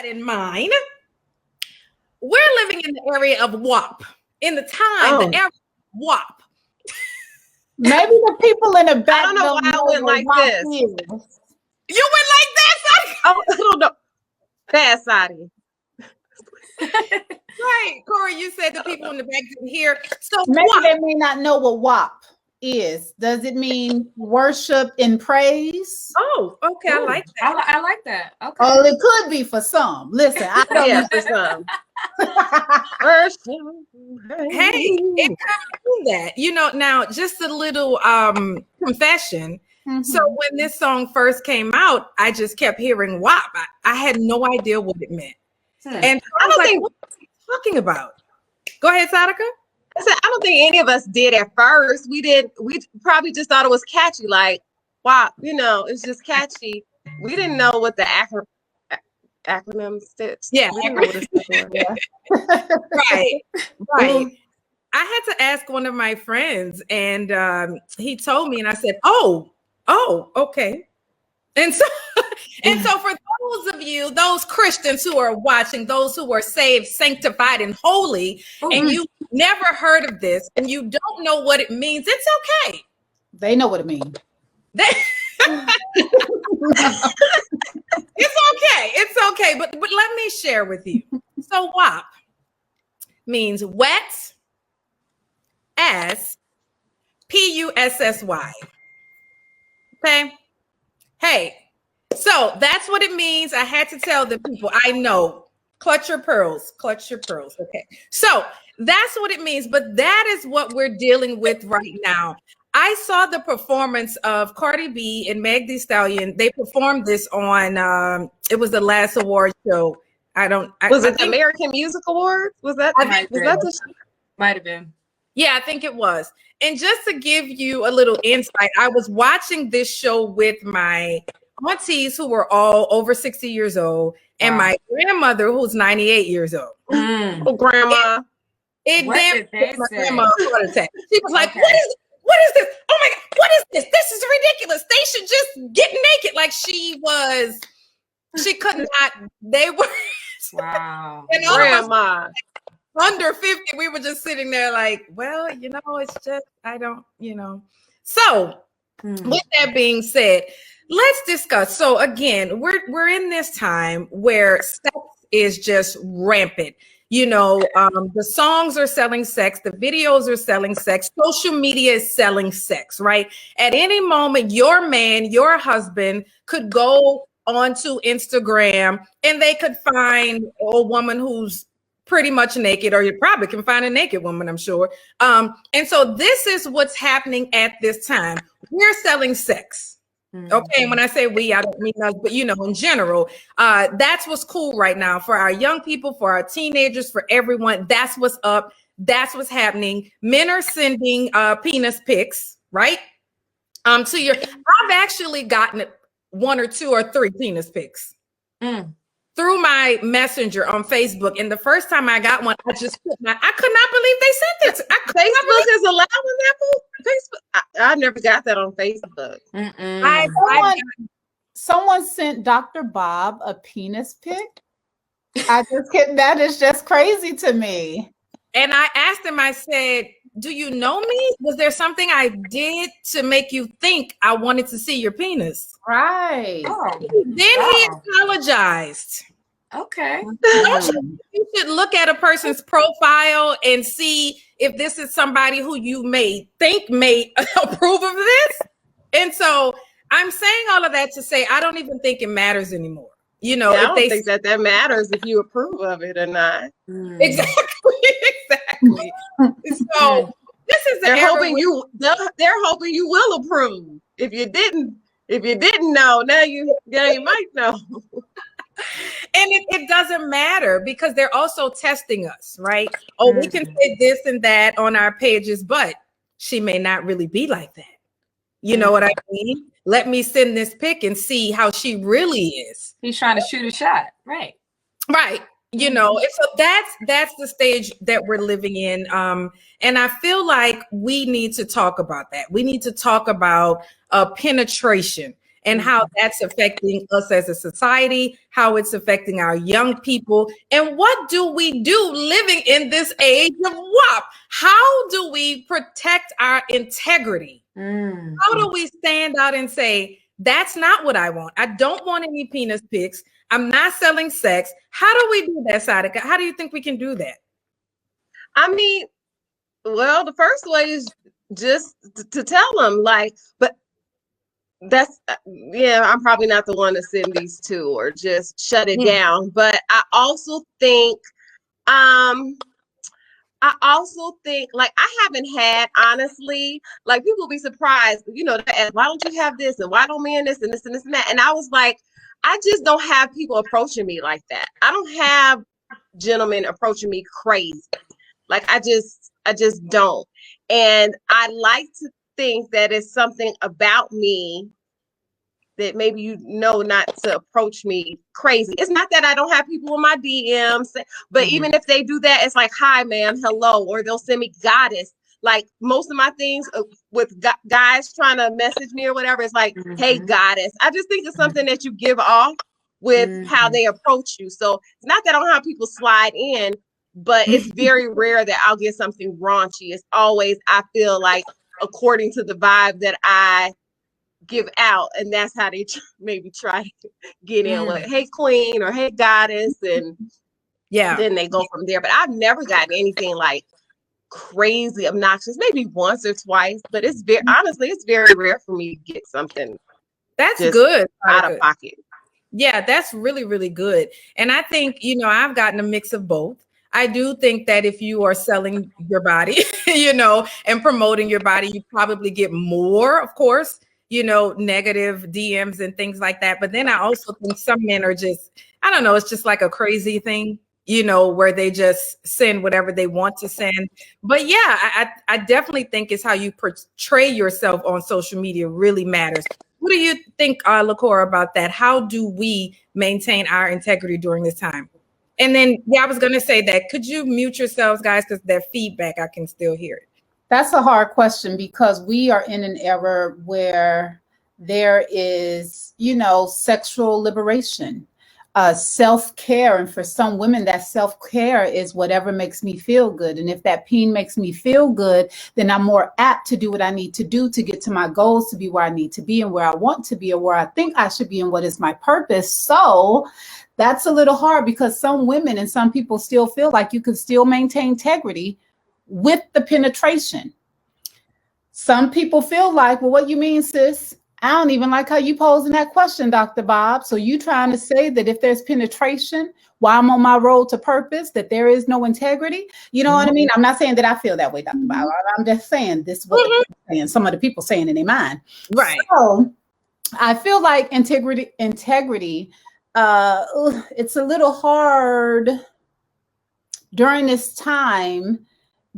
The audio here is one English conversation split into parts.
that in mind, we're living in the area of WAP. In the time, the era of WAP. Maybe the people in the back. I don't know why I went like this. You went like that, Saadiqa? Oh, I don't know. Fast, Saadiqa. Right, Corey, you said the people in the back didn't hear. So maybe they may not know what WAP is. Does it mean worship and praise? Oh, okay. I like that. I like that. Okay. Oh, it could be for some. Listen, I don't know. For some. Hey, it could be that. Now just a little confession. Mm-hmm. So when this song first came out, I just kept hearing WAP. I had no idea what it meant. And I was like, what are you talking about? Go ahead, Saadiqa. I said, I don't think any of us did at first. We probably just thought it was catchy. Like, wow, it's just catchy. We didn't know what the acronym stood. Yeah. We didn't know what it stood for. Right. I had to ask one of my friends, and he told me, and I said, oh, okay. And so for those of you, those Christians who are watching, those who are saved, sanctified, and holy, and you've never heard of this, and you don't know what it means, it's okay. They know what it means. It's okay. But let me share with you. So WAP means wet ass, Pussy. Okay. Hey, so that's what it means. I had to tell the people. I know. Clutch your pearls. Okay. So that's what it means. But that is what we're dealing with right now. I saw the performance of Cardi B and Meg Thee Stallion. They performed this on, it was the last award show. Was it the American Music Awards? Was that? Might have been. Yeah, I think it was. And just to give you a little insight, I was watching this show with my aunties who were all over 60 years old and my grandmother who's 98 years old. Oh, grandma. It damn my grandma heart attack. She was like, what is this? Oh my God, what is this? This is ridiculous. They should just get naked. Like she could not, they were. Wow. And grandma. Under 50, we were just sitting there like, well, it's just, I don't, So with that being said, let's discuss. So again, we're in this time where sex is just rampant. The songs are selling sex, the videos are selling sex, social media is selling sex, right? At any moment, your man, your husband could go onto Instagram and they could find a woman who's pretty much naked, or you probably can find a naked woman, I'm sure. And so this is what's happening at this time. We're selling sex. Okay, and when I say we, I don't mean us, but in general, that's what's cool right now for our young people, for our teenagers, for everyone. That's what's up. That's what's happening. Men are sending penis pics, right? I've actually gotten 1 or 2 or 3 penis pics. Through my messenger on Facebook. And the first time I got one, I could not believe they sent it. Facebook is allowing that? Facebook? I never got that on Facebook. Someone sent Dr. Bob a penis pic. That is just crazy to me. And I asked him, I said, do you know me? Was there something I did to make you think I wanted to see your penis? Right. Oh, then he apologized. Okay. You should look at a person's profile and see if this is somebody who you may think may approve of this. And so I'm saying all of that to say I don't even think it matters anymore. I don't think that matters if you approve of it or not. Exactly. So this is they're hoping you will approve. If you didn't know, now you might know. And it doesn't matter because they're also testing us, right? Oh, we can say this and that on our pages, but she may not really be like that. You know what I mean? Let me send this pic and see how she really is. He's trying to shoot a shot, right? Right. And so that's the stage that we're living in. And I feel like we need to talk about that. We need to talk about penetration. and how that's affecting us as a society, how it's affecting our young people, and what do we do living in this age of WAP? How do we protect our integrity? How do we stand out and say, that's not what I want? I don't want any penis pics. I'm not selling sex. How do we do that, Saadiqa? How do you think we can do that? I mean, well, the first way is just to tell them, like, but that's, I'm probably not the one to send these to or just shut it down. But I also think, like, I haven't had, honestly, like, people be surprised, they ask, why don't you have this? And why don't men this and this and this and that? And I was like, I just don't have people approaching me like that. I don't have gentlemen approaching me crazy. Like, I just don't. And I like to think that it's something about me that maybe not to approach me crazy. It's not that I don't have people in my DMs, but even if they do that, it's like, hi, ma'am, hello, or they'll send me goddess. Like, most of my things with guys trying to message me or whatever, it's like, hey, goddess. I just think it's something that you give off with how they approach you. So it's not that I don't have people slide in, but it's very rare that I'll get something raunchy. It's always, I feel like, according to the vibe that I give out, and that's how they maybe try to get in with, hey, queen, or hey, goddess, and then they go from there. But I've never gotten anything like crazy obnoxious, maybe once or twice, but it's very, honestly, it's very rare for me to get something that's good out of pocket. Yeah, that's really, really good. And I think, I've gotten a mix of both. I do think that if you are selling your body, and promoting your body, you probably get more, of course, negative DMs and things like that. But then I also think some men are just, I don't know, it's just like a crazy thing, where they just send whatever they want to send. But yeah, I definitely think it's how you portray yourself on social media really matters. What do you think, LaCora, about that? How do we maintain our integrity during this time? And then, I was going to say that. Could you mute yourselves, guys? Because that feedback, I can still hear it. That's a hard question because we are in an era where there is, sexual liberation, self-care. And for some women, that self-care is whatever makes me feel good. And if that peen makes me feel good, then I'm more apt to do what I need to do to get to my goals, to be where I need to be and where I want to be, or where I think I should be and what is my purpose. So that's a little hard because some women and some people still feel like you can still maintain integrity with the penetration. Some people feel like, well, what you mean, sis? I don't even like how you posing that question, Dr. Bob. So you trying to say that if there's penetration while I'm on my road to purpose, that there is no integrity? You know what I mean? I'm not saying that I feel that way, Dr. Bob. I'm just saying this is what the people saying, some of the people saying in their mind. Right. So I feel like integrity, it's a little hard during this time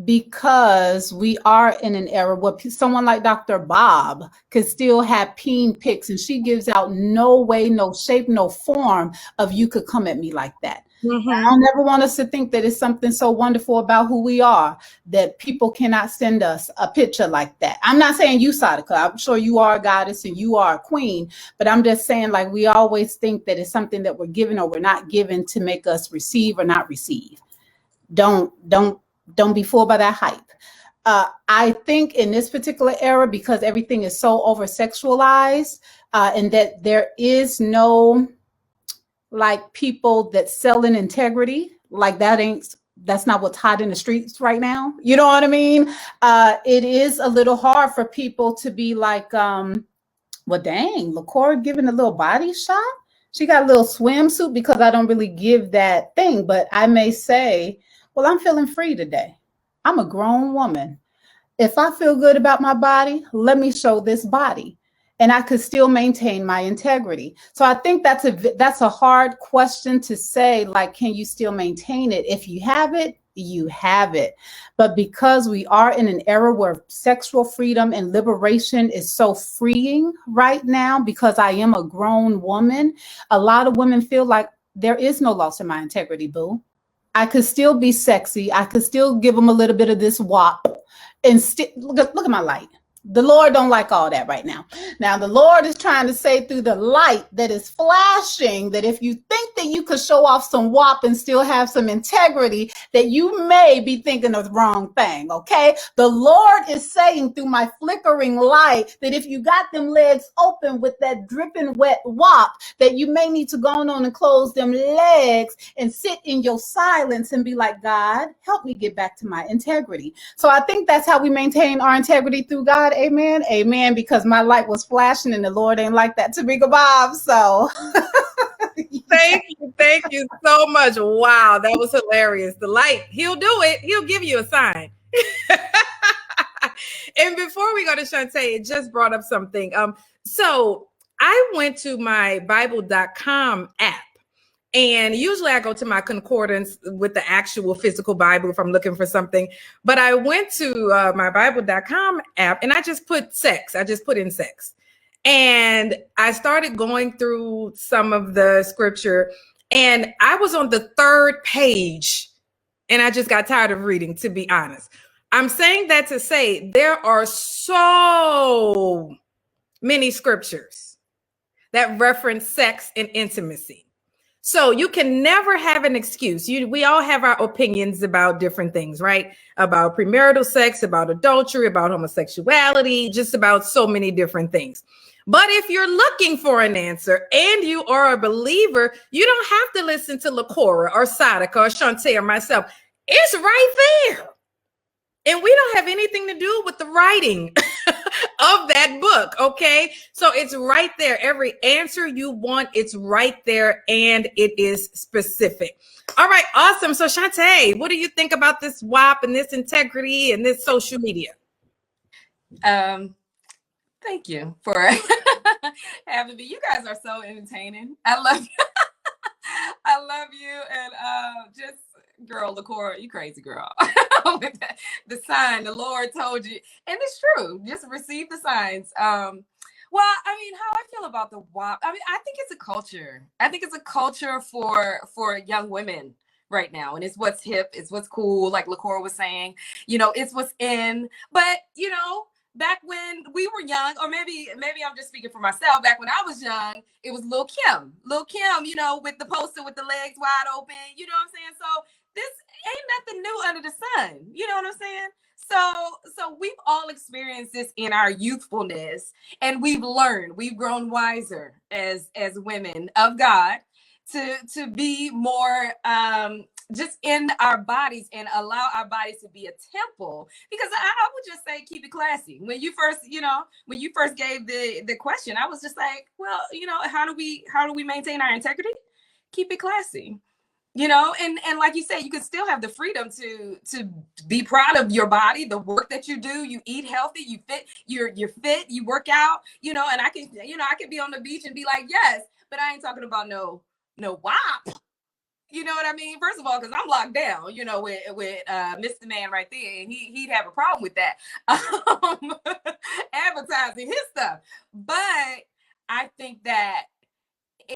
because we are in an era where someone like Dr. Bob could still have peen pics, and she gives out no way, no shape, no form of you could come at me like that. I don't ever want us to think that it's something so wonderful about who we are that people cannot send us a picture like that. I'm not saying you, Saadiqa. I'm sure you are a goddess and you are a queen, but I'm just saying, like, we always think that it's something that we're given or we're not given to make us receive or not receive. Don't be fooled by that hype. I think in this particular era, because everything is so over sexualized, and that there is no like people that sell in integrity, like that's not what's hot in the streets right now. You know what I mean? It is a little hard for people to be like, well, dang, LaCora giving a little body shot. She got a little swimsuit, because I don't really give that thing, but I may say, well, I'm feeling free today. I'm a grown woman. If I feel good about my body, let me show this body. And I could still maintain my integrity. So I think that's a hard question to say, like, can you still maintain it? If you have it, you have it. But because we are in an era where sexual freedom and liberation is so freeing right now, because I am a grown woman, a lot of women feel like there is no loss in my integrity, boo. I could still be sexy. I could still give them a little bit of this wop and look at my light. The Lord don't like all that right now. Now, the Lord is trying to say through the light that is flashing that if you think that you could show off some WAP and still have some integrity, that you may be thinking of the wrong thing, okay? The Lord is saying through my flickering light that if you got them legs open with that dripping wet WAP, that you may need to go on and close them legs and sit in your silence and be like, God, help me get back to my integrity. So I think that's how we maintain our integrity through God. Amen. Amen. Because my light was flashing and the Lord ain't like that, Saadiqa Bob. So Thank you so much. Wow, that was hilarious. The light, he'll do it. He'll give you a sign. And before we go to Shaunte, it just brought up something. So I went to my Bible.com app. And usually I go to my concordance with the actual physical Bible if I'm looking for something. But I went to my Bible.com app and I just put sex. I just put in sex. And I started going through some of the scripture. And I was on the 3rd page. And I just got tired of reading, to be honest. I'm saying that to say there are so many scriptures that reference sex and intimacy. So you can never have an excuse. We all have our opinions about different things, right? About premarital sex, about adultery, about homosexuality, just about so many different things. But if you're looking for an answer and you are a believer, you don't have to listen to LaCora or Saadiqa or Shaunte or myself. It's right there. And we don't have anything to do with the writing of that book, okay? So it's right there. Every answer you want, it's right there, and it is specific. All right, awesome. So Shaunte, what do you think about this WAP and this integrity and this social media? Thank you for having me. You guys are so entertaining. I love you. I love you. And just, girl, LaCora, you crazy girl. The sign, the Lord told you. And it's true. Just receive the signs. Well, I mean, how I feel about the WAP, I mean, I think it's a culture. I think it's a culture for young women right now. And it's what's hip, it's what's cool, like LaCora was saying. You know, it's what's in. But, you know, back when we were young, or maybe I'm just speaking for myself, back when I was young, it was Lil' Kim. Lil' Kim, you know, with the poster with the legs wide open, you know what I'm saying? So this ain't nothing new under the sun. You know what I'm saying? So we've all experienced this in our youthfulness, and we've learned, we've grown wiser as women of God to be more just in our bodies and allow our bodies to be a temple. Because I would just say, keep it classy. When you first gave the question, I was just like, well, you know, how do we maintain our integrity? Keep it classy. You know, and like you said, you can still have the freedom to be proud of your body, the work that you do. You eat healthy, you fit, you're fit, you work out, you know, and I can be on the beach and be like, yes, but I ain't talking about no WAP. You know what I mean? First of all, because I'm locked down, you know, with Mr. Man right there, and he'd have a problem with that, advertising his stuff. But I think that,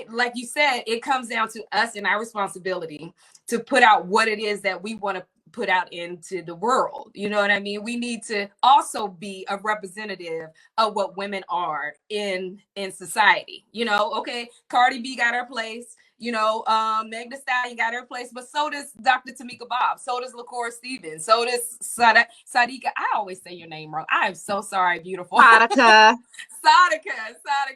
like you said, it comes down to us and our responsibility to put out what it is that we want to put out into the world. You know what I mean? We need to also be a representative of what women are in society. You know, okay, Cardi B got her place. You know, Meg Thee Stallion got her place, but so does Dr. Tamika Bob. So does LaCora Stephens. So does Saadiqa. I always say your name wrong. I am so sorry, beautiful. Saadiqa.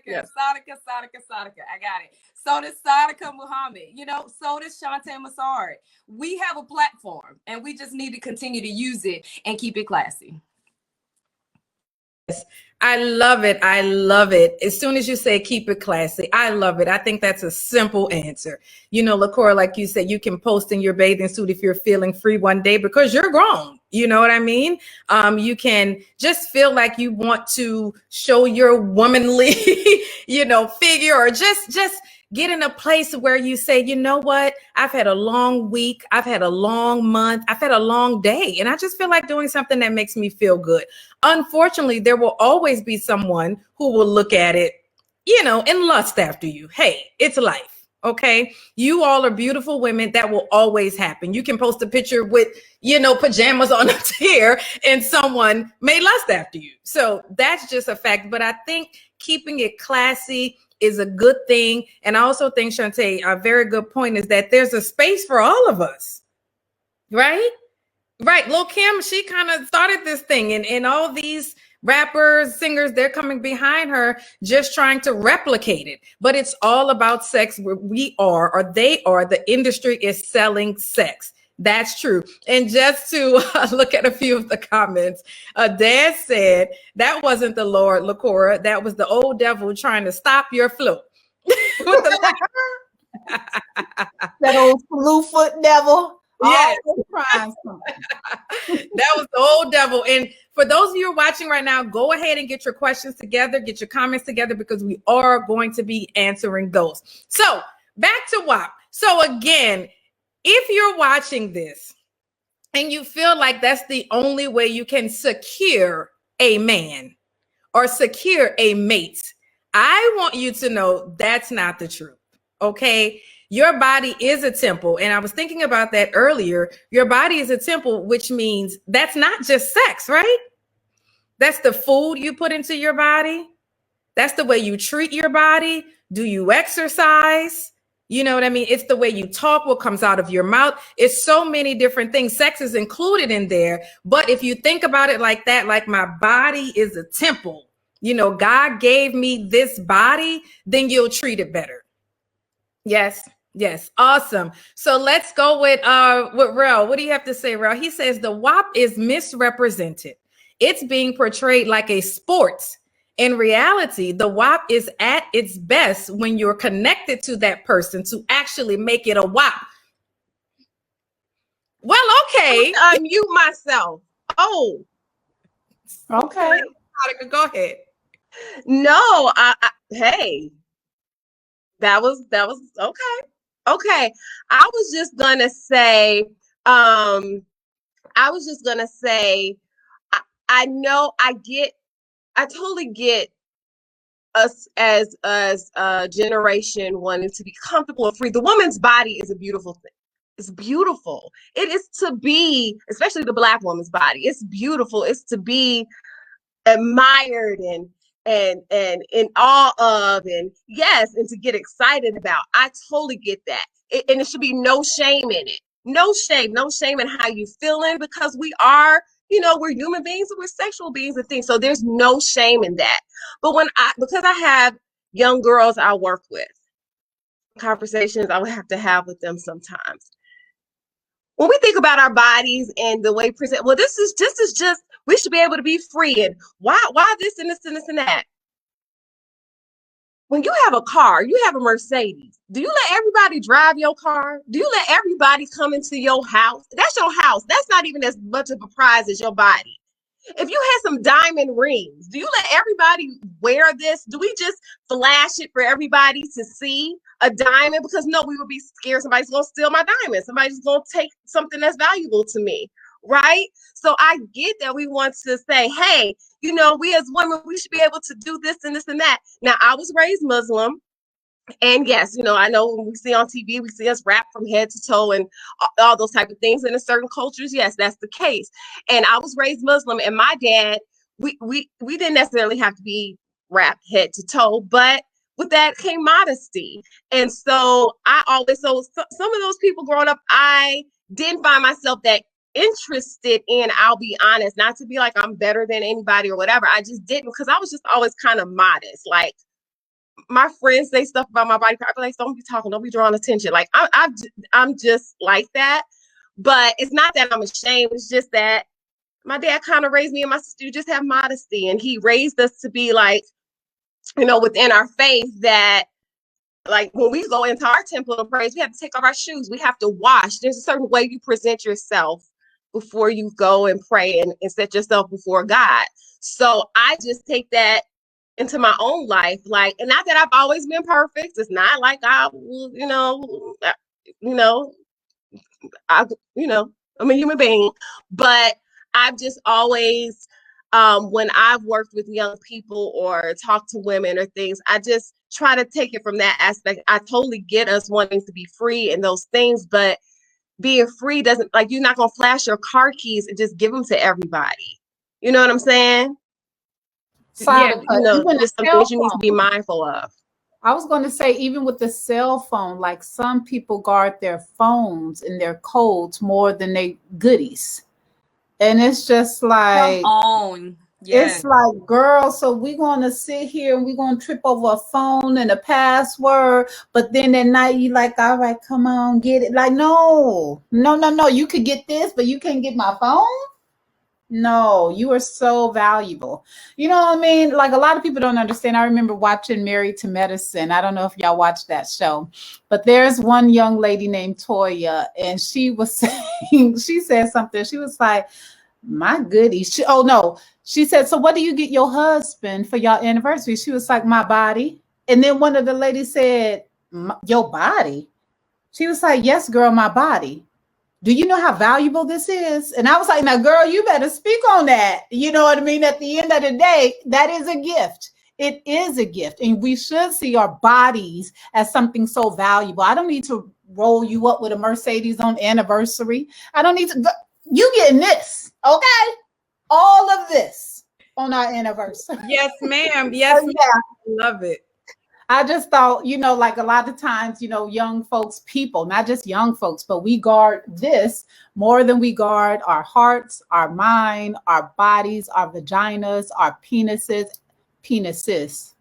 Yes. Saadiqa. I got it. So does Saadiqa Muhammad. You know, so does Shaunte Massard. We have a platform, and we just need to continue to use it and keep it classy. I love it. I love it. As soon as you say keep it classy, I love it. I think that's a simple answer. You know, LaCora, like you said, you can post in your bathing suit if you're feeling free one day because you're grown. You know what I mean? You can just feel like you want to show your womanly, you know, figure, or just get in a place where you say, you know what? I've had a long week. I've had a long month. I've had a long day. And I just feel like doing something that makes me feel good. Unfortunately, there will always be someone who will look at it, you know, and lust after you. Hey, it's life. Okay. You all are beautiful women. That will always happen. You can post a picture with, pajamas on a chair and someone may lust after you. So that's just a fact. But I think keeping it classy is a good thing. And I also think, Shaunte, a very good point is that there's a space for all of us. Right? Right. Lil' Kim, she kind of started this thing, and all these rappers, singers, they're coming behind her just trying to replicate it. But it's all about sex where we are, or they are, the industry is selling sex. That's true. And just to look at a few of the comments, Dad said, that wasn't the Lord, LaCora. That was the old devil trying to stop your flow. That old blue foot devil. Yes. That was the old devil. And for those of you who are watching right now, go ahead and get your questions together, get your comments together, because we are going to be answering those. So back to WAP. So again, if you're watching this and you feel like that's the only way you can secure a man or secure a mate, I want you to know that's not the truth. Okay. Your body is a temple. And I was thinking about that earlier. Your body is a temple, which means that's not just sex, right? That's the food you put into your body. That's the way you treat your body. Do you exercise? You know what I mean? It's the way you talk, what comes out of your mouth. It's so many different things. Sex is included in there. But if you think about it like that, like my body is a temple, God gave me this body, then you'll treat it better. Yes. Yes. Awesome. So let's go with Rel. What do you have to say, Rel? He says the WAP is misrepresented. It's being portrayed like a sport. In reality, the WAP is at its best when you're connected to that person to actually make it a WAP. Well, okay. Unmute myself. Oh. Okay. Go ahead. No, hey. That was okay. Okay. I was just gonna say, I totally get us as a generation wanting to be comfortable and free. The woman's body is a beautiful thing. It's beautiful. It is to be, especially the Black woman's body. It's beautiful. It's to be admired and in awe of, and yes, and to get excited about. I totally get that. And it should be no shame in it. No shame in how you feeling, because we are, we're human beings and we're sexual beings and things. So there's no shame in that. But because I have young girls I work with, conversations I would have to have with them sometimes. When we think about our bodies and the way present, well, this is just we should be able to be free, and why this and this and this and that. When you have a car, you have a Mercedes. Do you let everybody drive your car? Do you let everybody come into your house? That's your house. That's not even as much of a prize as your body. If you had some diamond rings, do you let everybody wear this? Do we just flash it for everybody to see a diamond? Because no, we would be scared somebody's going to steal my diamond. Somebody's going to take something that's valuable to me, right? So I get that we want to say, hey, we as women, we should be able to do this and this and that. Now, I was raised Muslim. And yes, I know when we see on TV, we see us wrapped from head to toe and all those type of things. And in certain cultures, yes, that's the case. And I was raised Muslim, and my dad, we didn't necessarily have to be wrapped head to toe, but with that came modesty. And so some of those people growing up, I didn't find myself that interested in, I'll be honest, not to be like I'm better than anybody or whatever. I just didn't, because I was just always kind of modest. Like, my friends say stuff about my body. I'm like, don't be talking, don't be drawing attention. Like, I'm just like that. But it's not that I'm ashamed. It's just that my dad kind of raised me and my sister. You just have modesty, and he raised us to be like, within our faith, that like when we go into our temple of praise, we have to take off our shoes. We have to wash. There's a certain way you present yourself before you go and pray and set yourself before God. So I just take that into my own life, like, and not that I've always been perfect. It's not like I'm a human being, but I've just always when I've worked with young people or talked to women or things, I just try to take it from that aspect. I totally get us wanting to be free and those things, but being free doesn't, like, you're not going to flash your car keys and just give them to everybody. You know what I'm saying? Saadiqa, You know, even just some things you need to be mindful of. I was going to say, even with the cell phone, like some people guard their phones and their codes more than they goodies. And it's just like, Come on. Yes. It's like, girl, so we're going to sit here and we're going to trip over a phone and a password. But then at night, you like, all right, come on, get it. Like, no. You could get this, but you can't get my phone? No, you are so valuable. You know what I mean? Like, a lot of people don't understand. I remember watching Married to Medicine. I don't know if y'all watched that show, but there's one young lady named Toya, and she was saying, she said something. She was like, my goodie. She said, so what do you get your husband for your anniversary? She was like, my body. And then one of the ladies said, your body? She was like, yes, girl, my body. Do you know how valuable this is? And I was like, now, girl, you better speak on that. You know what I mean? At the end of the day, that is a gift. It is a gift. And we should see our bodies as something so valuable. I don't need to roll you up with a Mercedes on anniversary. I don't need to. You getting this, okay? All of this on our anniversary. Yes, ma'am. Yes, ma'am. Yeah. Love it. I just thought, like a lot of times, young folks, people, not just young folks, but we guard this more than we guard our hearts, our mind, our bodies, our vaginas, our penises,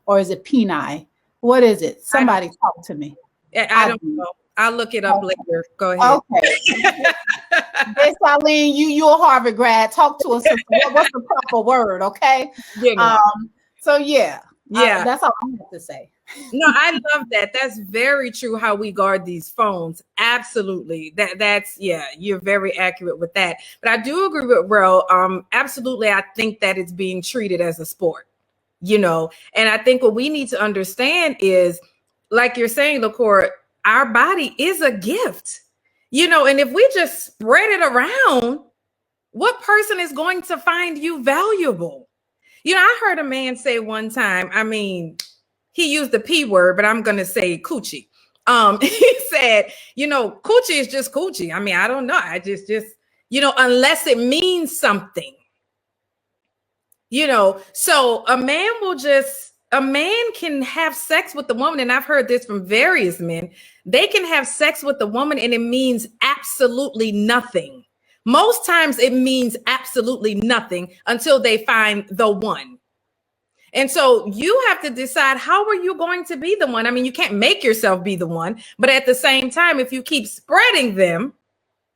or is it peni? What is it? Somebody talk to me. I don't know. I'll look it up later. Go ahead. Okay. Miss Eileen, you a Harvard grad. Talk to us. What's the proper word? Okay. So yeah. That's all I have to say. No, I love that. That's very true how we guard these phones. Absolutely. That's you're very accurate with that. But I do agree with Rel. Absolutely, I think that it's being treated as a sport, and I think what we need to understand is, like you're saying, LaCora, our body is a gift, and if we just spread it around, what person is going to find you valuable? I heard a man say one time, he used the P word, but I'm going to say coochie. He said, coochie is just coochie. I don't know. I just, unless it means something, so a man can have sex with the woman. And I've heard this from various men. They can have sex with the woman and it means absolutely nothing. Most times it means absolutely nothing until they find the one. And so you have to decide, how are you going to be the one? You can't make yourself be the one, but at the same time, if you keep spreading them,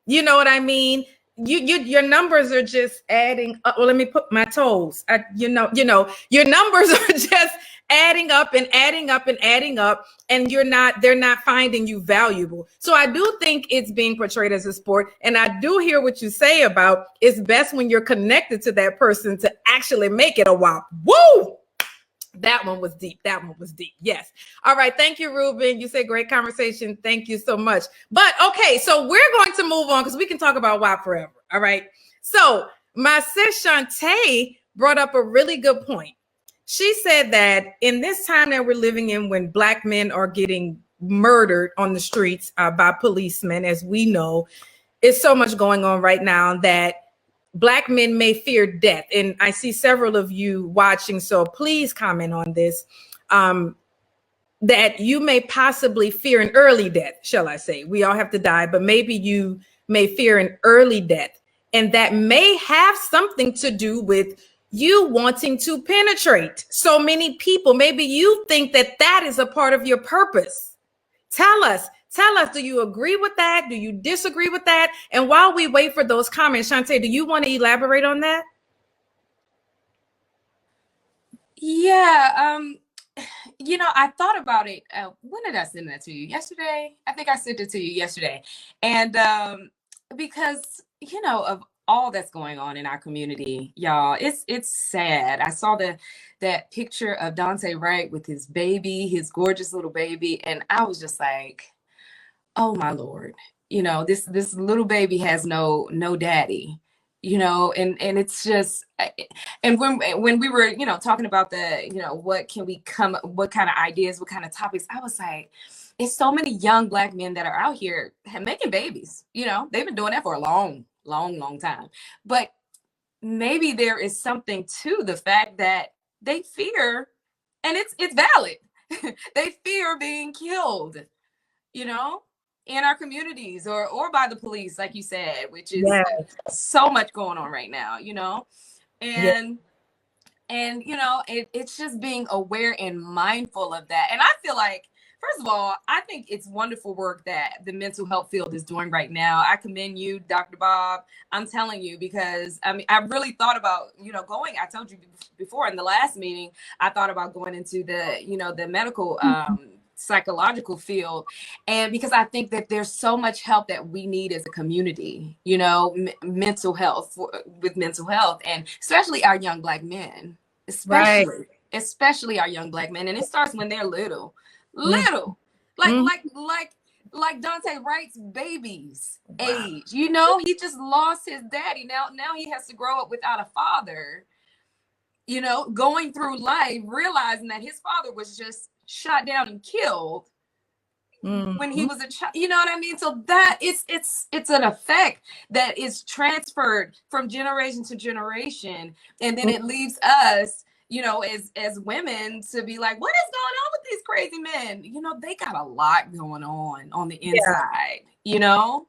you know what I mean? Your numbers are just adding up. Well, let me put my toes. Your numbers are just adding up and adding up and adding up, and they're not finding you valuable. So I do think it's being portrayed as a sport. And I do hear what you say about it's best when you're connected to that person to actually make it a wow. Woo! That one was deep. Yes. All right. Thank you, Ruben. You said great conversation. Thank you so much. But okay, so we're going to move on because we can talk about WAP forever. All right. So my sis Shaunte brought up a really good point. She said that in this time that we're living in, when Black men are getting murdered on the streets by policemen, as we know, it's so much going on right now that Black men may fear death. And I see several of you watching, so please comment on this, that you may possibly fear an early death, shall I say. We all have to die, but maybe you may fear an early death. And that may have something to do with you wanting to penetrate so many people. Maybe you think that is a part of your purpose. Tell us, do you agree with that? Do you disagree with that? And while we wait for those comments, Shaunte, do you want to elaborate on that? Yeah. I thought about it. When did I send that to you? Yesterday? I think I sent it to you yesterday. And because, of all that's going on in our community, y'all, it's sad. I saw that picture of Dante Wright with his baby, his gorgeous little baby. And I was just like, oh my Lord, this little baby has no daddy. you know, and it's just, and when we were, you know, talking about the, you know, what kind of ideas, what kind of topics, I was like, it's so many young Black men that are out here making babies, you know, they've been doing that for a long time, but maybe there is something to the fact that they fear, and it's valid. They fear being killed, you know, in our communities or by the police, like you said, which is so much going on right now, you know, and you know, it's just being aware and mindful of that. And I feel like, first of all, I think it's wonderful work that the mental health field is doing right now. I commend you, Dr. Bob. I'm telling you, because I mean, I really thought about, you know, I told you before in the last meeting, I thought about going into the, you know, the medical psychological field, and because I think that there's so much help that we need as a community, you know, mental health, and especially our young Black men, especially our young Black men, and it starts when they're little, like Dante Wright's baby's age, you know, he just lost his daddy. Now he has to grow up without a father, you know, going through life, realizing that his father was just shot down and killed when he was a child, you know what I mean? So that it's an effect that is transferred from generation to generation, and then it leaves us, you know, as women to be like, what is going on with these crazy men? You know, they got a lot going on the inside, you know?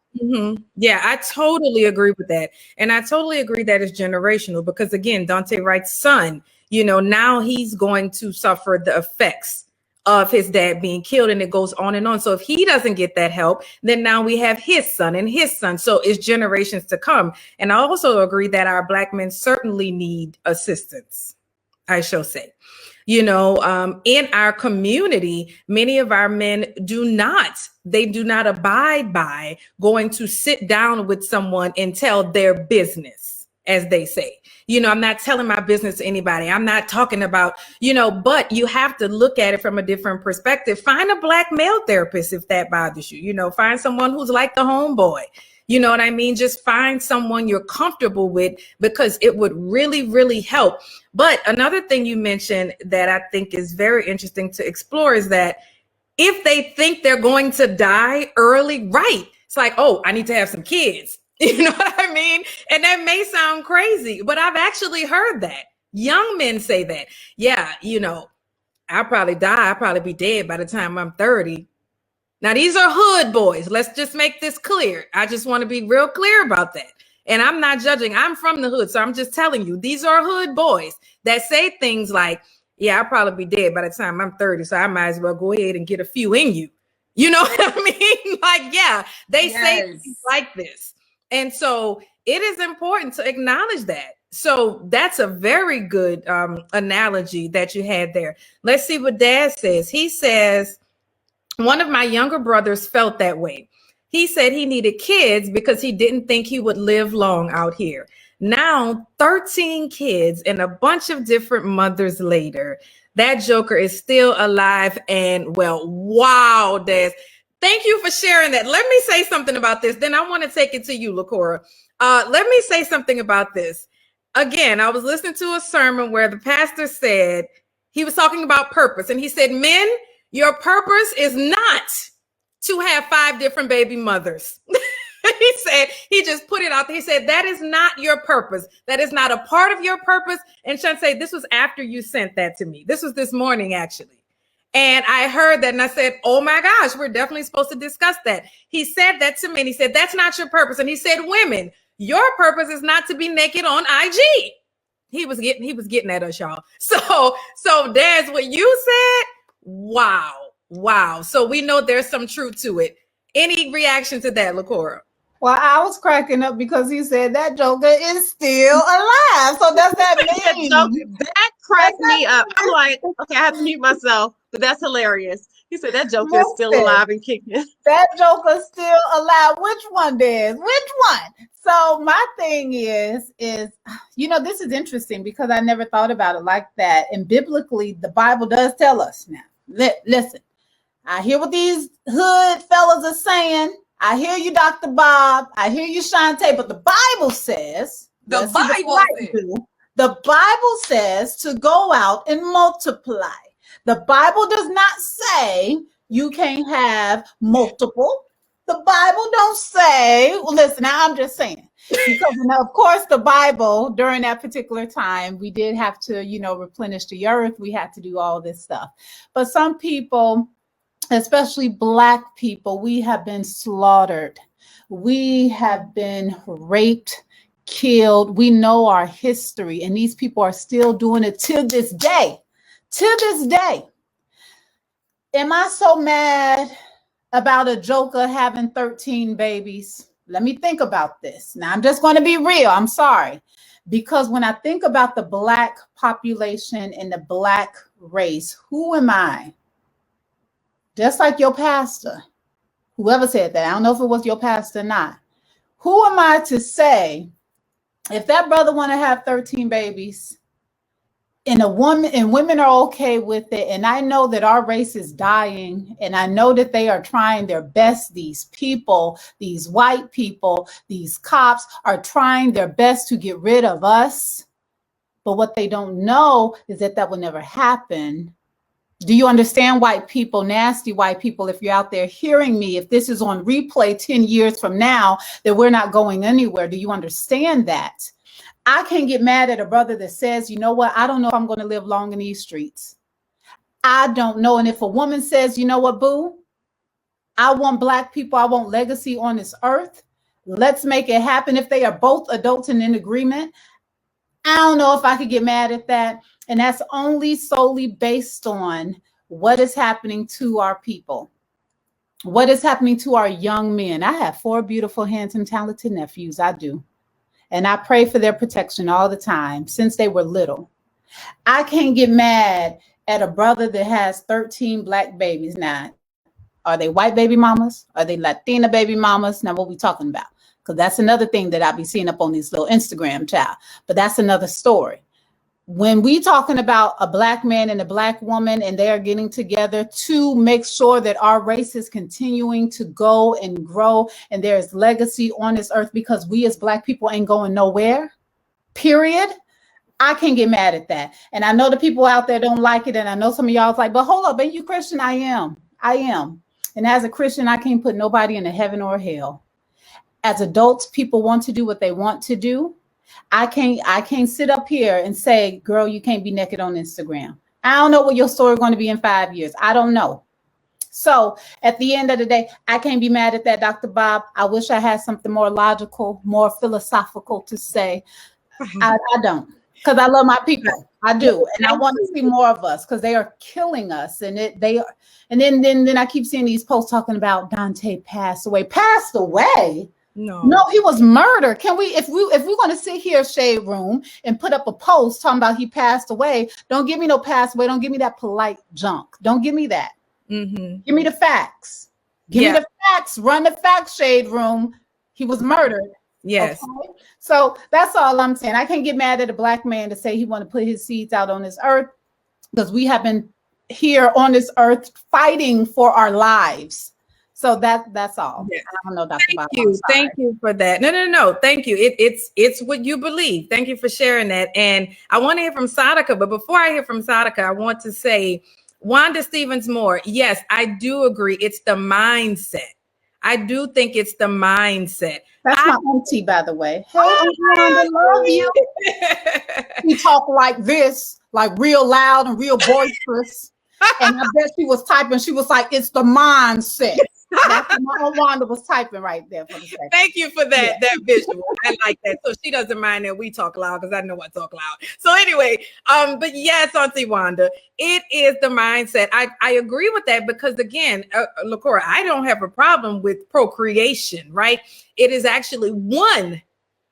Yeah, I totally agree with that. And I totally agree that it's generational, because again, Dante Wright's son, you know, now he's going to suffer the effects of his dad being killed, and it goes on and on. So if he doesn't get that help, then now we have his son and his son. So it's generations to come. And I also agree that our Black men certainly need assistance, I shall say. You know, in our community, many of our men do not abide by going to sit down with someone and tell their business, as they say. You know, I'm not telling my business to anybody. I'm not talking about, you know, but you have to look at it from a different perspective. Find a Black male therapist if that bothers you. You know, find someone who's like the homeboy. You know what I mean? Just find someone you're comfortable with, because it would really, really help. But another thing you mentioned that I think is very interesting to explore is that if they think they're going to die early, right? It's like, oh, I need to have some kids. You know what I mean? And that may sound crazy, but I've actually heard that. Young men say that. Yeah, you know, I'll probably die. I'll probably be dead by the time I'm 30. Now, these are hood boys. Let's just make this clear. I just want to be real clear about that. And I'm not judging. I'm from the hood. So I'm just telling you, these are hood boys that say things like, yeah, I'll probably be dead by the time I'm 30. So I might as well go ahead and get a few in you. You know what I mean? Like, yeah, they say things like this. And so it is important to acknowledge that. So that's a very good analogy that you had there. Let's see what Dad says. He says, one of my younger brothers felt that way. He said he needed kids because he didn't think he would live long out here. Now, 13 kids and a bunch of different mothers later, that joker is still alive and well. Wow, Des. Thank you for sharing that. Let me say something about this. Then I want to take it to you, LaCora. Let me say something about this. Again, I was listening to a sermon where the pastor said, he was talking about purpose. And he said, men, your purpose is not to have 5 different baby mothers. He said, he just put it out there. He said, that is not your purpose. That is not a part of your purpose. And Shaunte, this was after you sent that to me. This was this morning, actually. And I heard that and I said, oh my gosh, we're definitely supposed to discuss that. He said that to me and he said, that's not your purpose. And he said, women, your purpose is not to be naked on IG. He was getting at us, y'all. So Daz, what you said, wow. So we know there's some truth to it. Any reaction to that, LaCora? Well, I was cracking up because he said that joker is still alive. So does that mean that cracked me up? I'm like, okay, I have to mute myself, but that's hilarious. He said that joker is still alive and kicking. That joker's still alive. Which one, Des? Which one? So my thing is, you know, this is interesting because I never thought about it like that. And biblically, the Bible does tell us now. Listen, I hear what these hood fellas are saying. I hear you, Dr. Bob. I hear you, Shaunte. But the Bible says, The Let's see what Bible light says. do. The Bible says to go out and multiply. The Bible does not say you can't have multiple. The Bible don't say, well, listen, I'm just saying. Because of course the Bible during that particular time, we did have to, replenish the earth. We had to do all this stuff. But some people, especially Black people, we have been slaughtered. We have been raped, killed. We know our history, and these people are still doing it to this day. To this day. Am I so mad about a joker having 13 babies? Let me think about this. Now, I'm just going to be real. I'm sorry. Because when I think about the Black population and the Black race, who am I? Just like your pastor, whoever said that, I don't know if it was your pastor or not. Who am I to say, if that brother want to have 13 babies and women are okay with it, and I know that our race is dying, and I know that they are trying their best, these people, these white people, these cops are trying their best to get rid of us. But what they don't know is that will never happen. Do you understand, white people, nasty white people, if you're out there hearing me, if this is on replay 10 years from now, that we're not going anywhere? Do you understand that? I can't get mad at a brother that says, you know what, I don't know if I'm going to live long in these streets. I don't know. And if a woman says, you know what, boo, I want Black people, I want legacy on this earth, let's make it happen. If they are both adults and in agreement, I don't know if I could get mad at that. And that's only solely based on what is happening to our people. What is happening to our young men. I have 4 beautiful, handsome, talented nephews. I do. And I pray for their protection all the time since they were little. I can't get mad at a brother that has 13 Black babies. Now, are they white baby mamas? Are they Latina baby mamas? Now, what we talking about? Because that's another thing that I be seeing up on these little Instagram child. But that's another story. When we talking about a Black man and a Black woman, and they are getting together to make sure that our race is continuing to go and grow, and there is legacy on this earth, because we as Black people ain't going nowhere, period. I can't get mad at that. And I know the people out there don't like it. And I know some of y'all is like, but hold up, ain't you Christian? I am. And as a Christian, I can't put nobody in a heaven or hell. As adults, people want to do what they want to do. I can't sit up here and say, girl, you can't be naked on Instagram. I don't know what your story is going to be in 5 years. I don't know. So at the end of the day, I can't be mad at that, Dr. Bob. I wish I had something more logical, more philosophical to say. I don't, because I love my people. I do. And I want to see more of us, because they are killing us. And then I keep seeing these posts talking about Dante passed away. Passed away? No, he was murdered. Can we, if we're going to sit here, Shade Room, and put up a post talking about he passed away, don't give me no passed away. Don't give me that polite junk. Don't give me that. Mm-hmm. Give me the facts. Give me the facts. Run the facts, Shade Room. He was murdered. Yes. Okay? So that's all I'm saying. I can't get mad at a Black man to say he want to put his seeds out on this earth, because we have been here on this earth fighting for our lives. So that's all. Yes. I don't know, Dr. Bob. Thank you for that. No. Thank you. It's what you believe. Thank you for sharing that. And I want to hear from Saadiqa, but before I hear from Saadiqa, I want to say, Wanda Stephens Moore, yes, I do agree. It's the mindset. I do think it's the mindset. That's my auntie, by the way. Hey, Wanda, love you. She talk like this, like real loud and real boisterous. And I bet she was typing. She was like, it's the mindset. That's what my Wanda was typing right there. For the second. Thank you for that, that visual. I like that. So she doesn't mind that we talk loud, because I know I talk loud. So anyway, but yes, Auntie Wanda, it is the mindset. I agree with that, because again, LaCora, I don't have a problem with procreation, right? It is actually one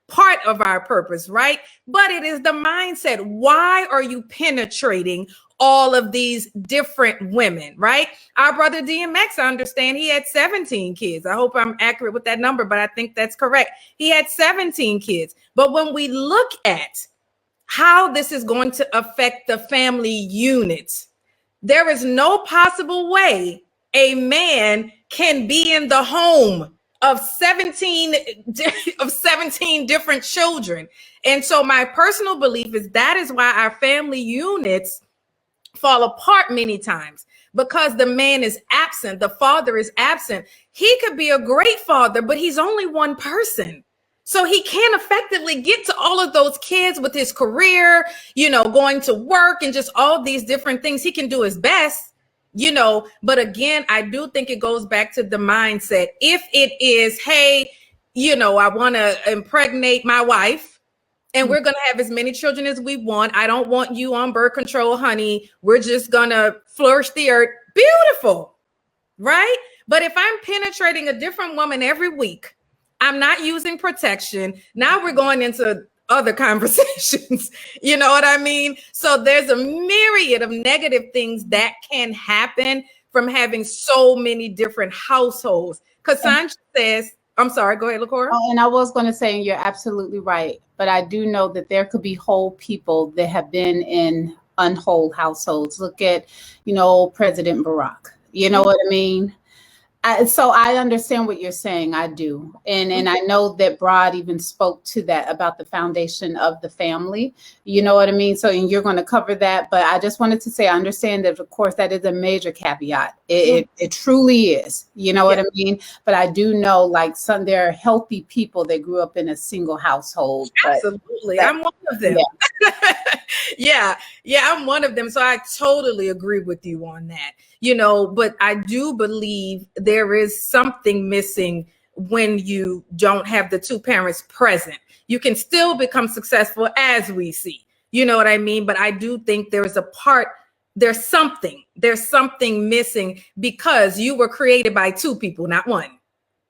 part of our purpose, right? But it is the mindset. Why are you penetrating all of these different women, right? Our brother DMX, I understand he had 17 kids. I hope I'm accurate with that number, but I think that's correct. He had 17 kids. But when we look at how this is going to affect the family unit, there is no possible way a man can be in the home of 17 different children. And so my personal belief is that is why our family units fall apart many times, because the man is absent, the father is absent. He could be a great father, but he's only one person. So he can't effectively get to all of those kids with his career, going to work and just all these different things. He can do his best, but again, I do think it goes back to the mindset. If it is, hey, I want to impregnate my wife, and we're going to have as many children as we want. I don't want you on birth control, honey. We're just going to flourish the earth. Beautiful, right? But if I'm penetrating a different woman every week, I'm not using protection. Now we're going into other conversations. You know what I mean? So there's a myriad of negative things that can happen from having so many different households. Cassandra says, I'm sorry, go ahead, LaCora. Oh, and I was going to say, and you're absolutely right, but I do know that there could be whole people that have been in unwhole households. Look at, President Barack. You know what I mean? So I understand what you're saying. I do. And I know that Broad even spoke to that about the foundation of the family. You know what I mean? So, and you're going to cover that. But I just wanted to say, I understand that, of course, that is a major caveat. It truly is. You know what I mean? But I do know, there are healthy people that grew up in a single household. Absolutely. I'm one of them. Yeah. I'm one of them. So I totally agree with you on that. But I do believe there is something missing when you don't have the two parents present. You can still become successful, as we see. You know what I mean? But I do think there's something missing, because you were created by two people, not one.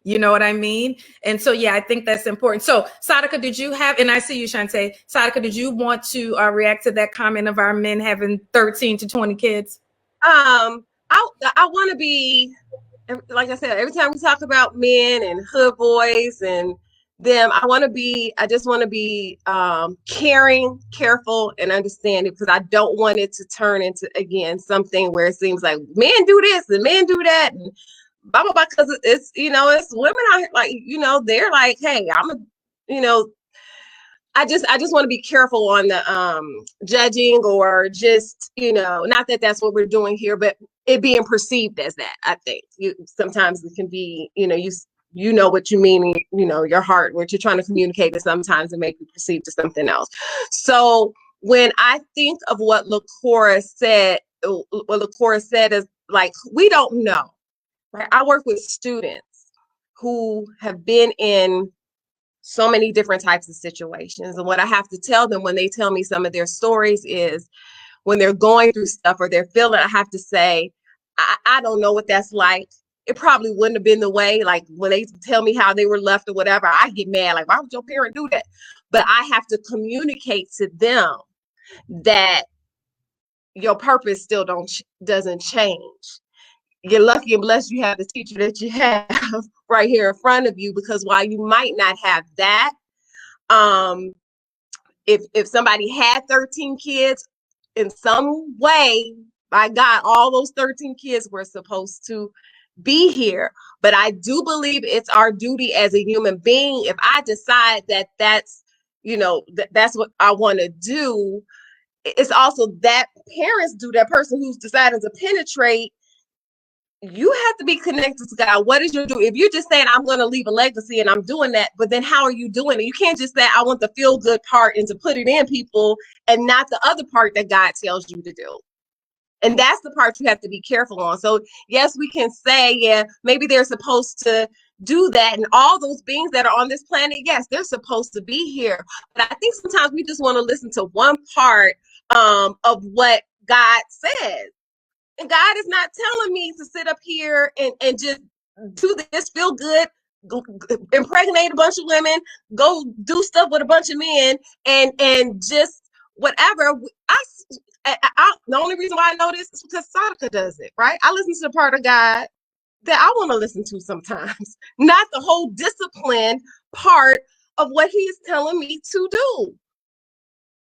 You know what I mean? And so, I think that's important. So, Saadiqa, did you have, and I see you, Shaunte. Saadiqa, did you want to react to that comment of our men having 13 to 20 kids? I want to be, like I said, every time we talk about men and hood boys and them, I just want to be caring, careful, and understanding, because I don't want it to turn into, again, something where it seems like men do this and men do that and blah, blah, blah, because it's, it's women out here, they're like, hey, I just want to be careful on the judging, or just, not that that's what we're doing here, but it being perceived as that. I think sometimes it can be, you know what you mean, your heart, what you're trying to communicate, and sometimes it may be perceived to something else. So when I think of what LaCora said is like, we don't know, right? I work with students who have been in so many different types of situations. And what I have to tell them when they tell me some of their stories is, when they're going through stuff or they're feeling, I have to say, I don't know what that's like. It probably wouldn't have been the way, like when they tell me how they were left or whatever, I get mad, like, why would your parent do that? But I have to communicate to them that your purpose still doesn't change. You're lucky and blessed you have the teacher that you have right here in front of you, because while you might not have that, if somebody had 13 kids, in some way, by God, all those 13 kids were supposed to be here. But I do believe it's our duty as a human being. If I decide that that's what I want to do, it's also that parents do, that person who's deciding to penetrate. You have to be connected to God. What is your do? If you're just saying, I'm going to leave a legacy and I'm doing that, but then how are you doing it? You can't just say, I want the feel good part and to put it in people, and not the other part that God tells you to do. And that's the part you have to be careful on. So yes, we can say, maybe they're supposed to do that. And all those beings that are on this planet, yes, they're supposed to be here. But I think sometimes we just want to listen to one part of what God says. And God is not telling me to sit up here and just do this, feel good, impregnate a bunch of women, go do stuff with a bunch of men, and just whatever. The only reason why I know this is because Saadiqa does it, right? I listen to the part of God that I want to listen to sometimes, not the whole discipline part of what he is telling me to do.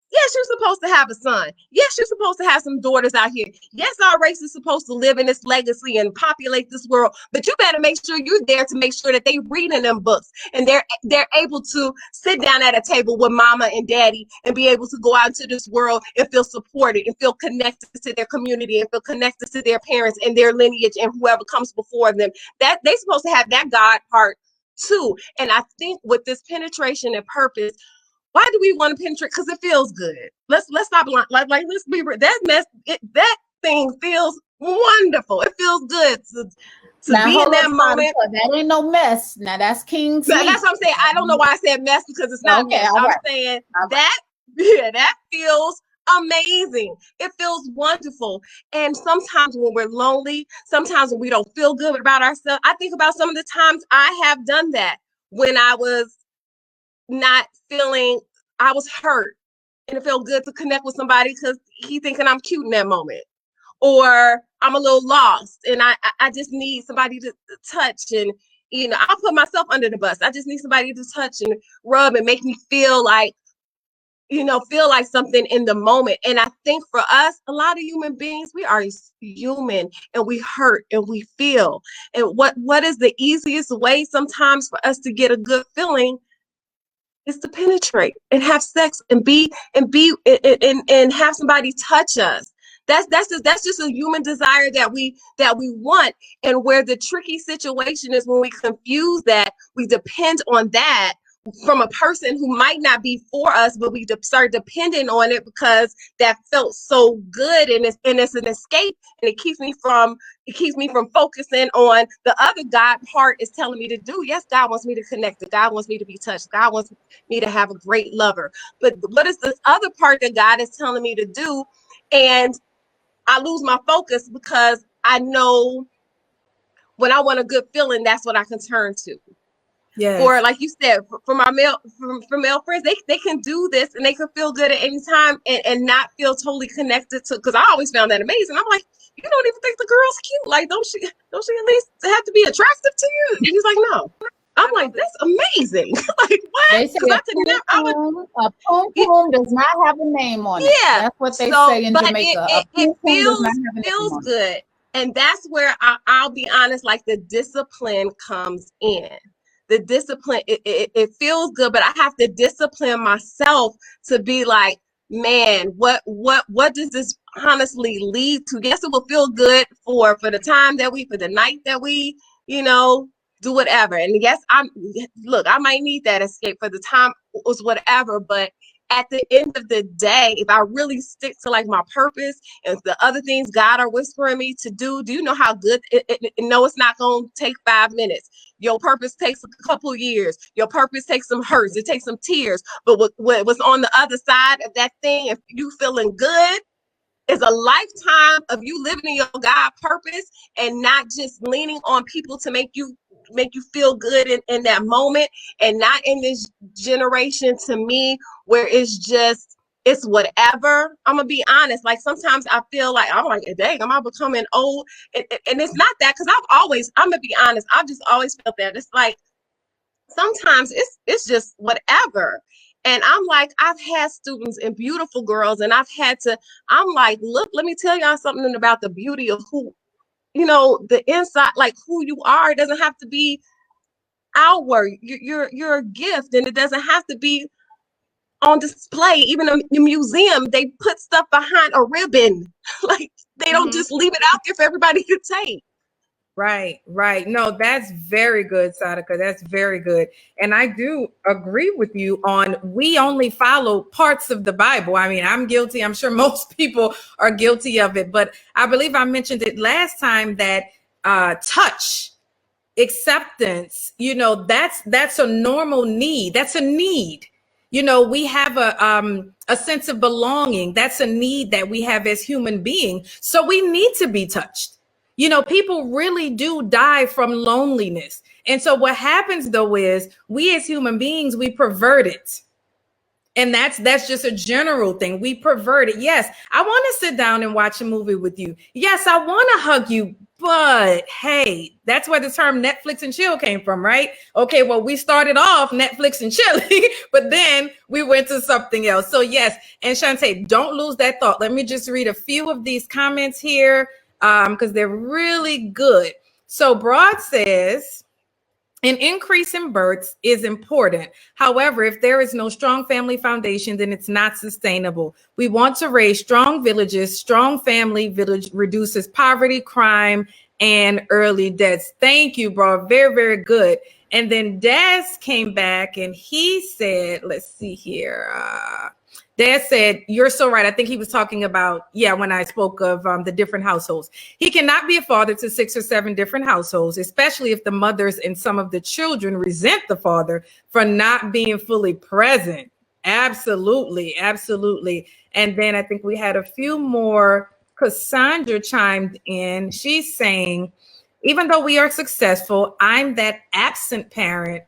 Yes, you're supposed to have a son. Yes, you're supposed to have some daughters out here. Yes, our race is supposed to live in this legacy and populate this world. But you better make sure you're there to make sure that they reading them books and they're able to sit down at a table with mama and daddy and be able to go out into this world and feel supported and feel connected to their community and feel connected to their parents and their lineage and whoever comes before them. That they're supposed to have that God part too. And I think with this penetration and purpose, why do we want to penetrate? Because it feels good. Let's stop like let's be that mess. That thing feels wonderful. It feels good to now, be in that moment. That ain't no mess. Now that's King's. That's what I'm saying. I don't know why I said mess because it's not mess. I'm saying that that feels amazing. It feels wonderful. And sometimes when we're lonely, sometimes when we don't feel good about ourselves, I think about some of the times I have done that when I was not feeling, I was hurt, and it felt good to connect with somebody because he thinking I'm cute in that moment, or I'm a little lost and I just need somebody to touch, and I'll put myself under the bus. I just need somebody to touch and rub and make me feel like something in the moment. And I think for us, a lot of human beings, we are human and we hurt and we feel. And what is the easiest way sometimes for us to get a good feeling is to penetrate and have sex and have somebody touch us. That's just a human desire that we want. And where the tricky situation is when we confuse that, we depend on that from a person who might not be for us, but we start depending on it because that felt so good, and it's an escape, and it keeps me from focusing on the other God part is telling me to do. Yes, God wants me to connect. God wants me to be touched. God wants me to have a great lover. But what is this other part that God is telling me to do? And I lose my focus because I know when I want a good feeling, that's what I can turn to. Yes. Or like you said, from our male friends, they can do this and they can feel good at any time and not feel totally connected to, because I always found that amazing. I'm like, you don't even think the girl's cute. Like, don't she at least have to be attractive to you? And he's like, no. I'm like, that's amazing. Like, what? They say a poom poom does not have a name on it. Yeah. That's what they say in Jamaica. It feels good. And that's where I'll be honest, like the discipline comes in. The discipline, it feels good, but I have to discipline myself to be like, man, what does this honestly lead to? Yes, it will feel good for the time that for the night that we, do whatever. And yes, I might need that escape for the time was whatever, but at the end of the day, if I really stick to like my purpose and the other things God are whispering me to do you know how good no, it's not going to take 5 minutes. Your purpose takes a couple years. Your purpose takes some hurts. It takes some tears. But what's on the other side of that thing, if you feeling good, is a lifetime of you living in your God purpose and not just leaning on people to make you feel good in that moment, and not in this generation, to me, where it's whatever. I'm gonna be honest. Like sometimes I feel like I'm like, dang, am I becoming old? And it's not that, because I'm gonna be honest. I've just always felt that. It's like sometimes it's just whatever. And I'm like, I've had students and beautiful girls, and I'm like, look, let me tell y'all something about the beauty of who, the inside, like who you are. It doesn't have to be outward. You're a gift, and it doesn't have to be on display. Even in the museum, they put stuff behind a ribbon. Like they don't just leave it out there for everybody to take. Right. No, that's very good, Saadiqa. That's very good. And I do agree with you on, we only follow parts of the Bible. I mean, I'm guilty. I'm sure most people are guilty of it. But I believe I mentioned it last time that touch, acceptance, that's a normal need. That's a need. We have a sense of belonging. That's a need that we have as human beings. So we need to be touched. People really do die from loneliness. And so what happens though is we as human beings, we pervert it. And that's just a general thing. We pervert it. Yes, I want to sit down and watch a movie with you. Yes, I want to hug you. But hey, that's where the term Netflix and chill came from, right? Okay, well, we started off Netflix and chilling, but then we went to something else. So yes, and Shaunte, don't lose that thought. Let me just read a few of these comments here because they're really good. So Broad says, an increase in births is important. However, if there is no strong family foundation, then it's not sustainable. We want to raise strong villages. Strong family village reduces poverty, crime, and early deaths. Thank you, bro. Very, very good. And then Daz came back and he said, let's see here. Dad said, you're so right. I think he was talking about, when I spoke of the different households. He cannot be a father to 6 or 7 different households, especially if the mothers and some of the children resent the father for not being fully present. Absolutely. Absolutely. And then I think we had a few more. Cassandra chimed in. She's saying, even though we are successful, I'm that absent parent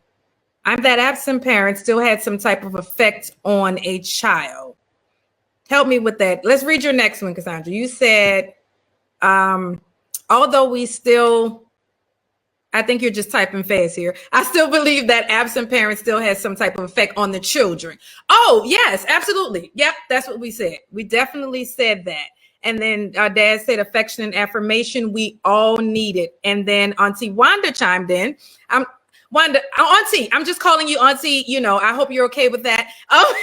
still had some type of effect on a child. Help me with that. Let's read your next one, Cassandra. You said, although we still, I think you're just typing fast here. I still believe that absent parents still has some type of effect on the children. Oh, yes, absolutely. Yep, that's what we said. We definitely said that. And then Dad said affection and affirmation, we all need it. And then Auntie Wanda chimed in. Wanda, Auntie, I'm just calling you Auntie. I hope you're okay with that. Oh,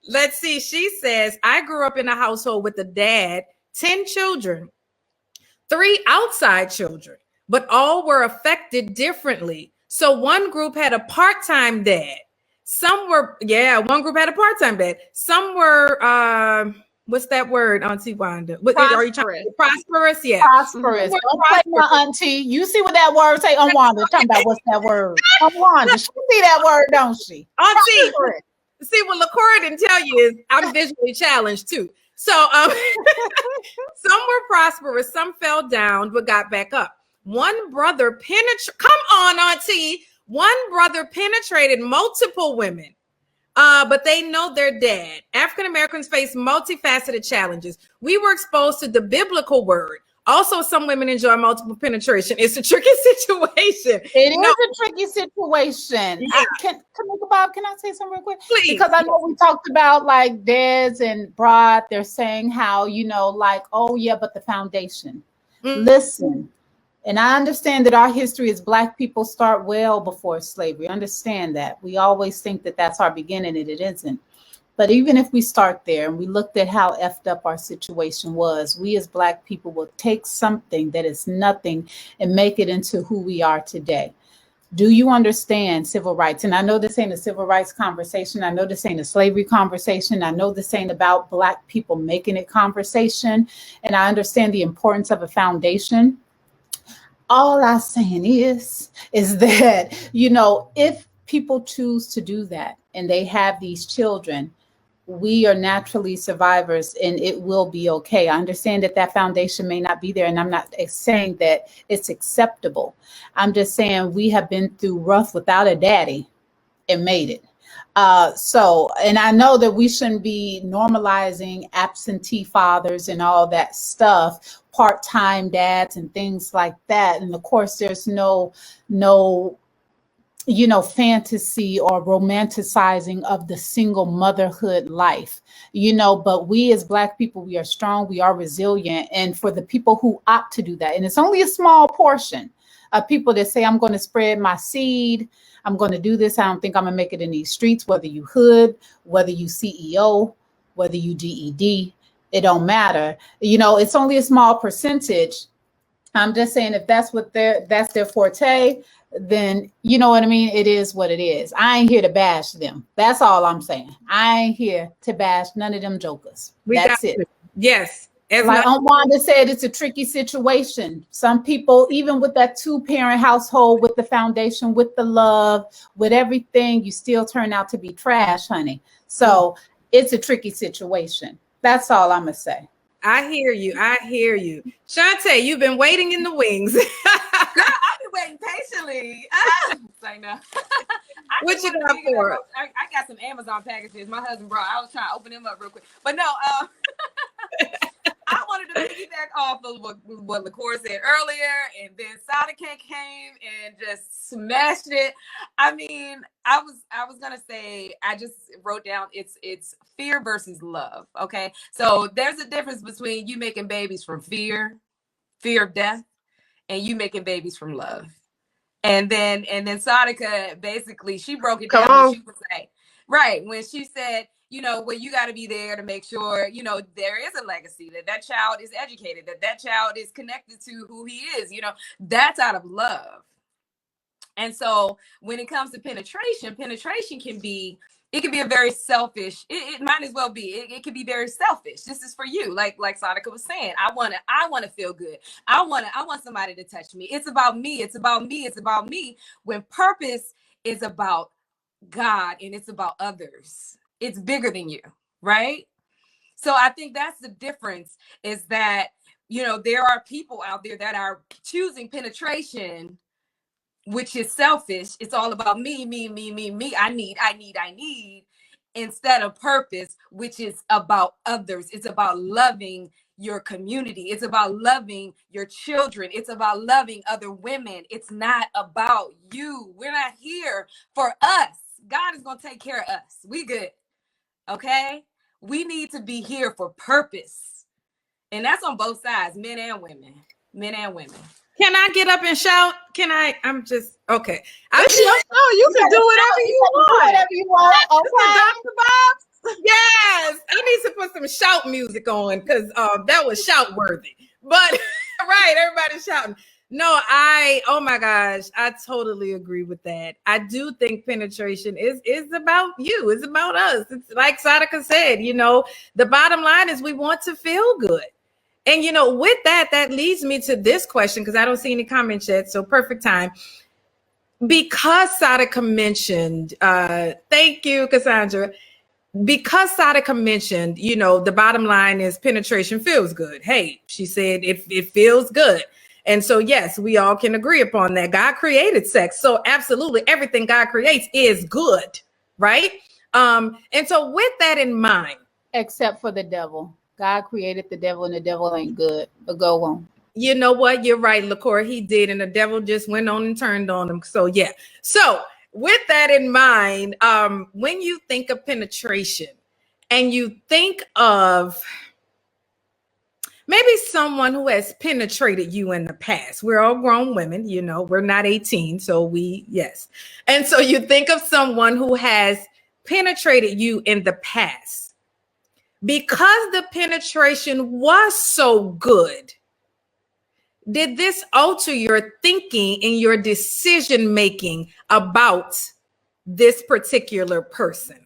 let's see. She says, I grew up in a household with a dad, 10 children, 3 outside children, but all were affected differently. So one group had a part-time dad. One group had a part-time dad. Some were, what's that word, Auntie Wanda? Are you trying to prosperous? Yeah. Prosperous. Don't play my auntie. You see what that word say? Wanda. Talking about what's that word? Wanda. She see that word, don't she? Auntie. See, what LaCora didn't tell you is I'm visually challenged too. So some were prosperous, some fell down, but got back up. One brother penetrated multiple women. But they know their dad. African Americans face multifaceted challenges. We were exposed to the biblical word. Also, some women enjoy multiple penetration. It's a tricky situation. It is a tricky situation. Yeah. Can I say something real quick? Please. Because I know we talked about like Dez and Broad. They're saying how, but the foundation. Mm-hmm. Listen. And I understand that our history as Black people start well before slavery. I understand that. We always think that that's our beginning, and it isn't. But even if we start there and we looked at how effed up our situation was, we as Black people will take something that is nothing and make it into who we are today. Do you understand civil rights? And I know this ain't a civil rights conversation. I know this ain't a slavery conversation. I know this ain't about Black people making it conversation. And I understand the importance of a foundation. All I'm saying is that, if people choose to do that and they have these children, we are naturally survivors and it will be okay. I understand that foundation may not be there, and I'm not saying that it's acceptable. I'm just saying we have been through rough without a daddy and made it. And I know that we shouldn't be normalizing absentee fathers and all that stuff, part-time dads and things like that. And of course, there's no fantasy or romanticizing of the single motherhood life, but we as Black people, we are strong, we are resilient. And for the people who opt to do that, and it's only a small portion of people that say, I'm going to spread my seed, I'm going to do this, I don't think I'm going to make it in these streets, whether you hood, whether you CEO, whether you GED, it don't matter. It's only a small percentage. I'm just saying, if that's their forte, then you know what I mean? It is what it is. I ain't here to bash them. That's all I'm saying. I ain't here to bash none of them jokers. That's it. Yes. Like Wanda said, it's a tricky situation. Some people, even with that 2-parent household, with the foundation, with the love, with everything, you still turn out to be trash, honey. So it's a tricky situation. That's all I'm going to say. I hear you. Shaunte, you've been waiting in the wings. Girl, I've been waiting patiently. Say no. What you got for us? I got some Amazon packages my husband brought. I was trying to open them up real quick. But no, I wanted to piggyback off of what LaCora said earlier, and then Saadiqa came and just smashed it. I mean, I was gonna say, I just wrote down it's fear versus love. Okay, so there's a difference between you making babies from fear of death, and you making babies from love. And then Saadiqa basically, she broke it down when she was like, right, when she said, you know, well, you got to be there to make sure, you know, there is a legacy, that child is educated, that child is connected to who he is, you know, that's out of love. And so when it comes to penetration can be, it can be a very selfish, it might as well be, it can be very selfish. This is for you. Like Saadiqa was saying, I want to feel good. I want somebody to touch me. It's about me. It's about me. It's about me. When purpose is about God and it's about others, it's bigger than you, right? So I think that's the difference, is that, you know, there are people out there that are choosing penetration, which is selfish. It's all about me. I need, instead of purpose, which is about others. It's about loving your community. It's about loving your children. It's about loving other women. It's not about you. We're not here for us. God is going to take care of us. We good. Okay? We need to be here for purpose. And that's on both sides, men and women. Can I get up and shout? I'm just, okay. It's your show. You can do whatever you want. Okay. Dr. Bob's. Yes, I need to put some shout music on, because that was shout worthy. But right, everybody's shouting. No, oh my gosh, I totally agree with that. I do think penetration is about you. It's about us. It's like Saadiqa said, you know, the bottom line is we want to feel good. And, you know, with that leads me to this question, because I don't see any comments yet. So perfect time. Because Saadiqa mentioned, thank you, Cassandra. Because Saadiqa mentioned, you know, the bottom line is penetration feels good. Hey, she said it feels good. And so, yes, we all can agree upon that. God created sex. So absolutely everything God creates is good, right? And so with that in mind. Except for the devil. God created the devil and the devil ain't good. But go on. You know what? You're right, LaCora. He did. And the devil just went on and turned on him. So, yeah. So with that in mind, when you think of penetration and you think of maybe someone who has penetrated you in the past. We're all grown women, you know, we're not 18. So yes. And so you think of someone who has penetrated you in the past. Because the penetration was so good, did this alter your thinking and your decision making about this particular person?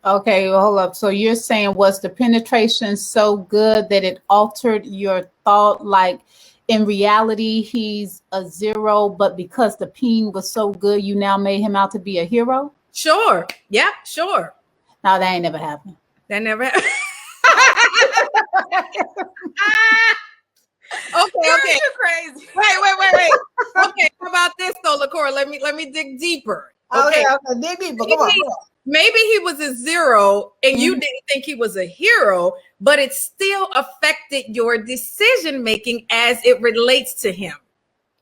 Okay, well, hold up. So you're saying, was the penetration so good that it altered your thought? Like in reality, he's a zero, but because the peen was so good, you now made him out to be a hero? Sure. Yeah, sure. No, that ain't never happened. That never happened. Okay. You're crazy. Wait. Okay, how about this though, LaCora? Let me dig deeper. Okay, dig deeper. Come on. Maybe he was a zero and you didn't think he was a hero, but it still affected your decision making as it relates to him.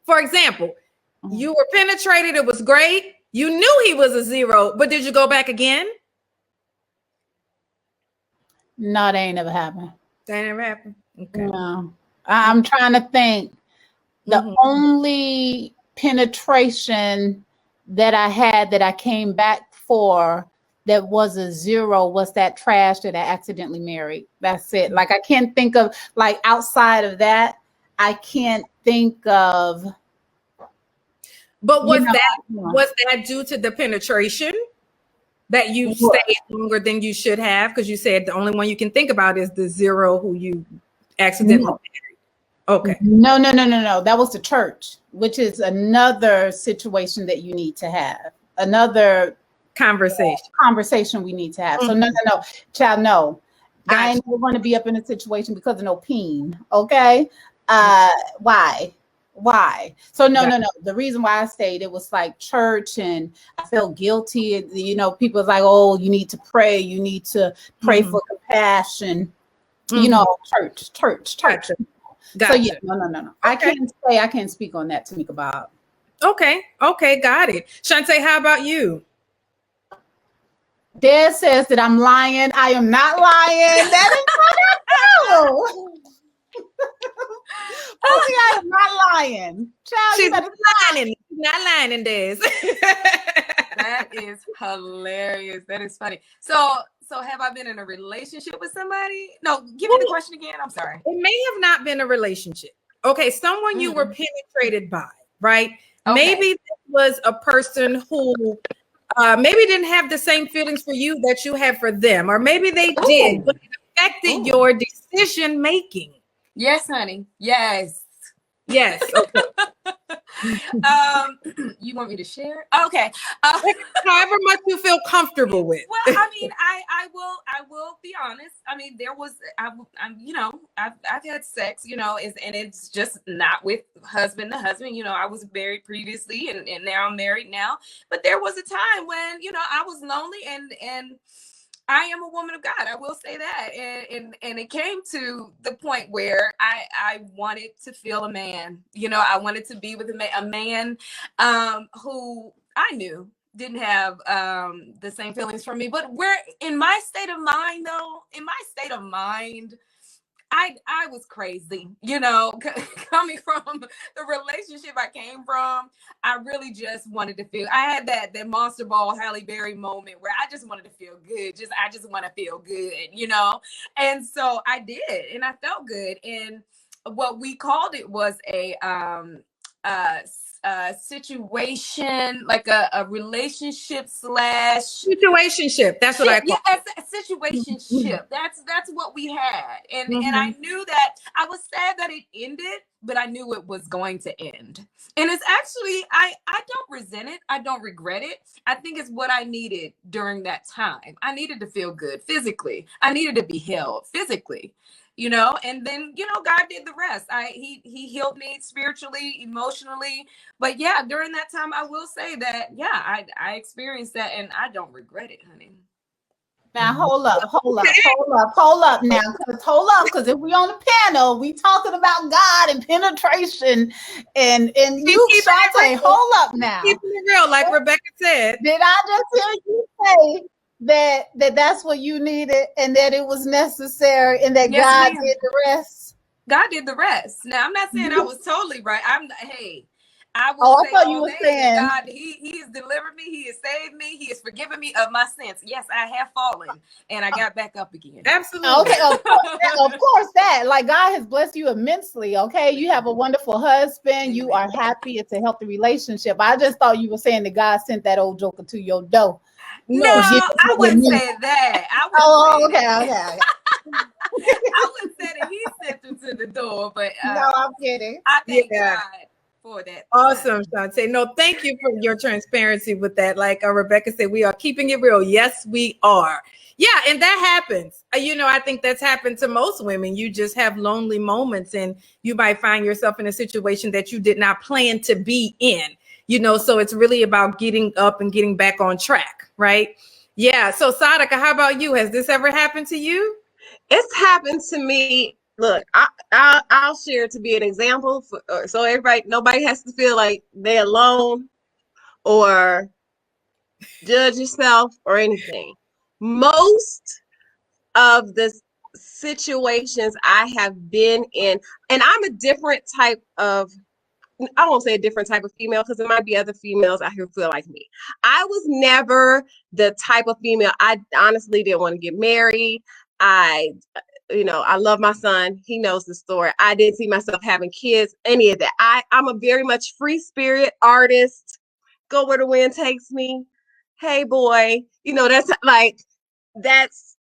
For example, you were penetrated, it was great. You knew he was a zero, but did you go back again? No, that ain't never happened. That never happened. Okay. No. I'm trying to think. The only penetration that I had that I came back for that was a zero was that trash that I accidentally married. That's it. Like I can't think of, like outside of that, I can't think of. But was that due to the penetration that you stayed longer than you should have? Because you said the only one you can think about is the zero who you accidentally married. Okay. No. That was the church, which is another situation that you need to have. Another conversation we need to have. So no, child, no. Gotcha. I ain't never want to be up in a situation because of no peen. Okay. Why? Why? So no, Got no, no. The reason why I stayed, it was like church, and I felt guilty. You know, people was like, "Oh, you need to pray. You need to pray Mhm. for compassion." You Mhm. know, church. Gotcha. So yeah, Gotcha. no. I Okay. can't speak on that, Tanika Bob. Okay. Okay. Got it. Shaunte, how about you? Dad says that I'm lying. I am not lying. That is not true. Pussy, I am not lying. Child, She's you better not lying. She's not lying, Des. That is hilarious. That is funny. So have I been in a relationship with somebody? No, give me the question again. I'm sorry. It may have not been a relationship. Okay, someone you were penetrated by, right? Okay. Maybe this was a person who maybe didn't have the same feelings for you that you had for them, or maybe they did, but it affected your decision making. Yes, honey. Yes. Yes. Okay. You want me to share? Okay. However much you feel comfortable with. Well, I mean, I will be honest. I mean, there was I'm I've had sex, and it's just not with husband to husband. I was married previously, and now I'm married now. But there was a time when I was lonely, and I am a woman of God. I will say that, and it came to the point where I wanted to feel a man. I wanted to be with a man who I knew didn't have the same feelings for me. But where in my state of mind, I was crazy, coming from the relationship I came from. I really just wanted to feel, I had that monster ball Halle Berry moment where I just wanted to feel good. I just want to feel good, And so I did, and I felt good. And what we called it was a situation, like a relationship slash Situationship. That's what I call a situationship. That's what we had. And I knew that I was sad that it ended, but I knew it was going to end. And it's actually, I don't resent it. I don't regret it. I think it's what I needed during that time. I needed to feel good physically. I needed to be held physically. And then God did the rest. He healed me spiritually, emotionally. But yeah, during that time, I will say that I experienced that, and I don't regret it, honey. Now hold up now, because if we on the panel, we talking about God and penetration, and you, Shaunte, hold up now. Keep it real, like Rebecca said. Did I just hear you say that's what you needed, and that it was necessary, and that Yes, God ma'am. did the rest? God did the rest. Now I'm not saying I was totally right. I will I say thought you were saying God, He has delivered me, He has saved me, He has forgiven me of my sins. Yes, I have fallen, and I got back up again. Absolutely. Okay, of course that. Like, God has blessed you immensely. Okay, you have a wonderful husband. You are happy. It's a healthy relationship. I just thought you were saying that God sent that old joker to your door. No, I wouldn't say that. Okay. I wouldn't say that He sent them to the door, but no, I'm kidding. I thank God for that. Awesome, Shaunte. No, thank you for your transparency with that. Like Rebecca said, we are keeping it real. Yes, we are. Yeah, and that happens. I think that's happened to most women. You just have lonely moments, and you might find yourself in a situation that you did not plan to be in. So it's really about getting up and getting back on track, right? Yeah. So Saadiqa, how about you? Has this ever happened to you? It's happened to me. Look, I'll share to be an example so nobody has to feel like they're alone or judge yourself or anything. Most of the situations I have been in, and I'm a different type of, I won't say a different type of female because there might be other females out here who feel like me. I was never the type of female. I honestly didn't want to get married. I love my son. He knows the story. I didn't see myself having kids, any of that. I'm a very much free spirit artist. Go where the wind takes me. Hey, boy. That's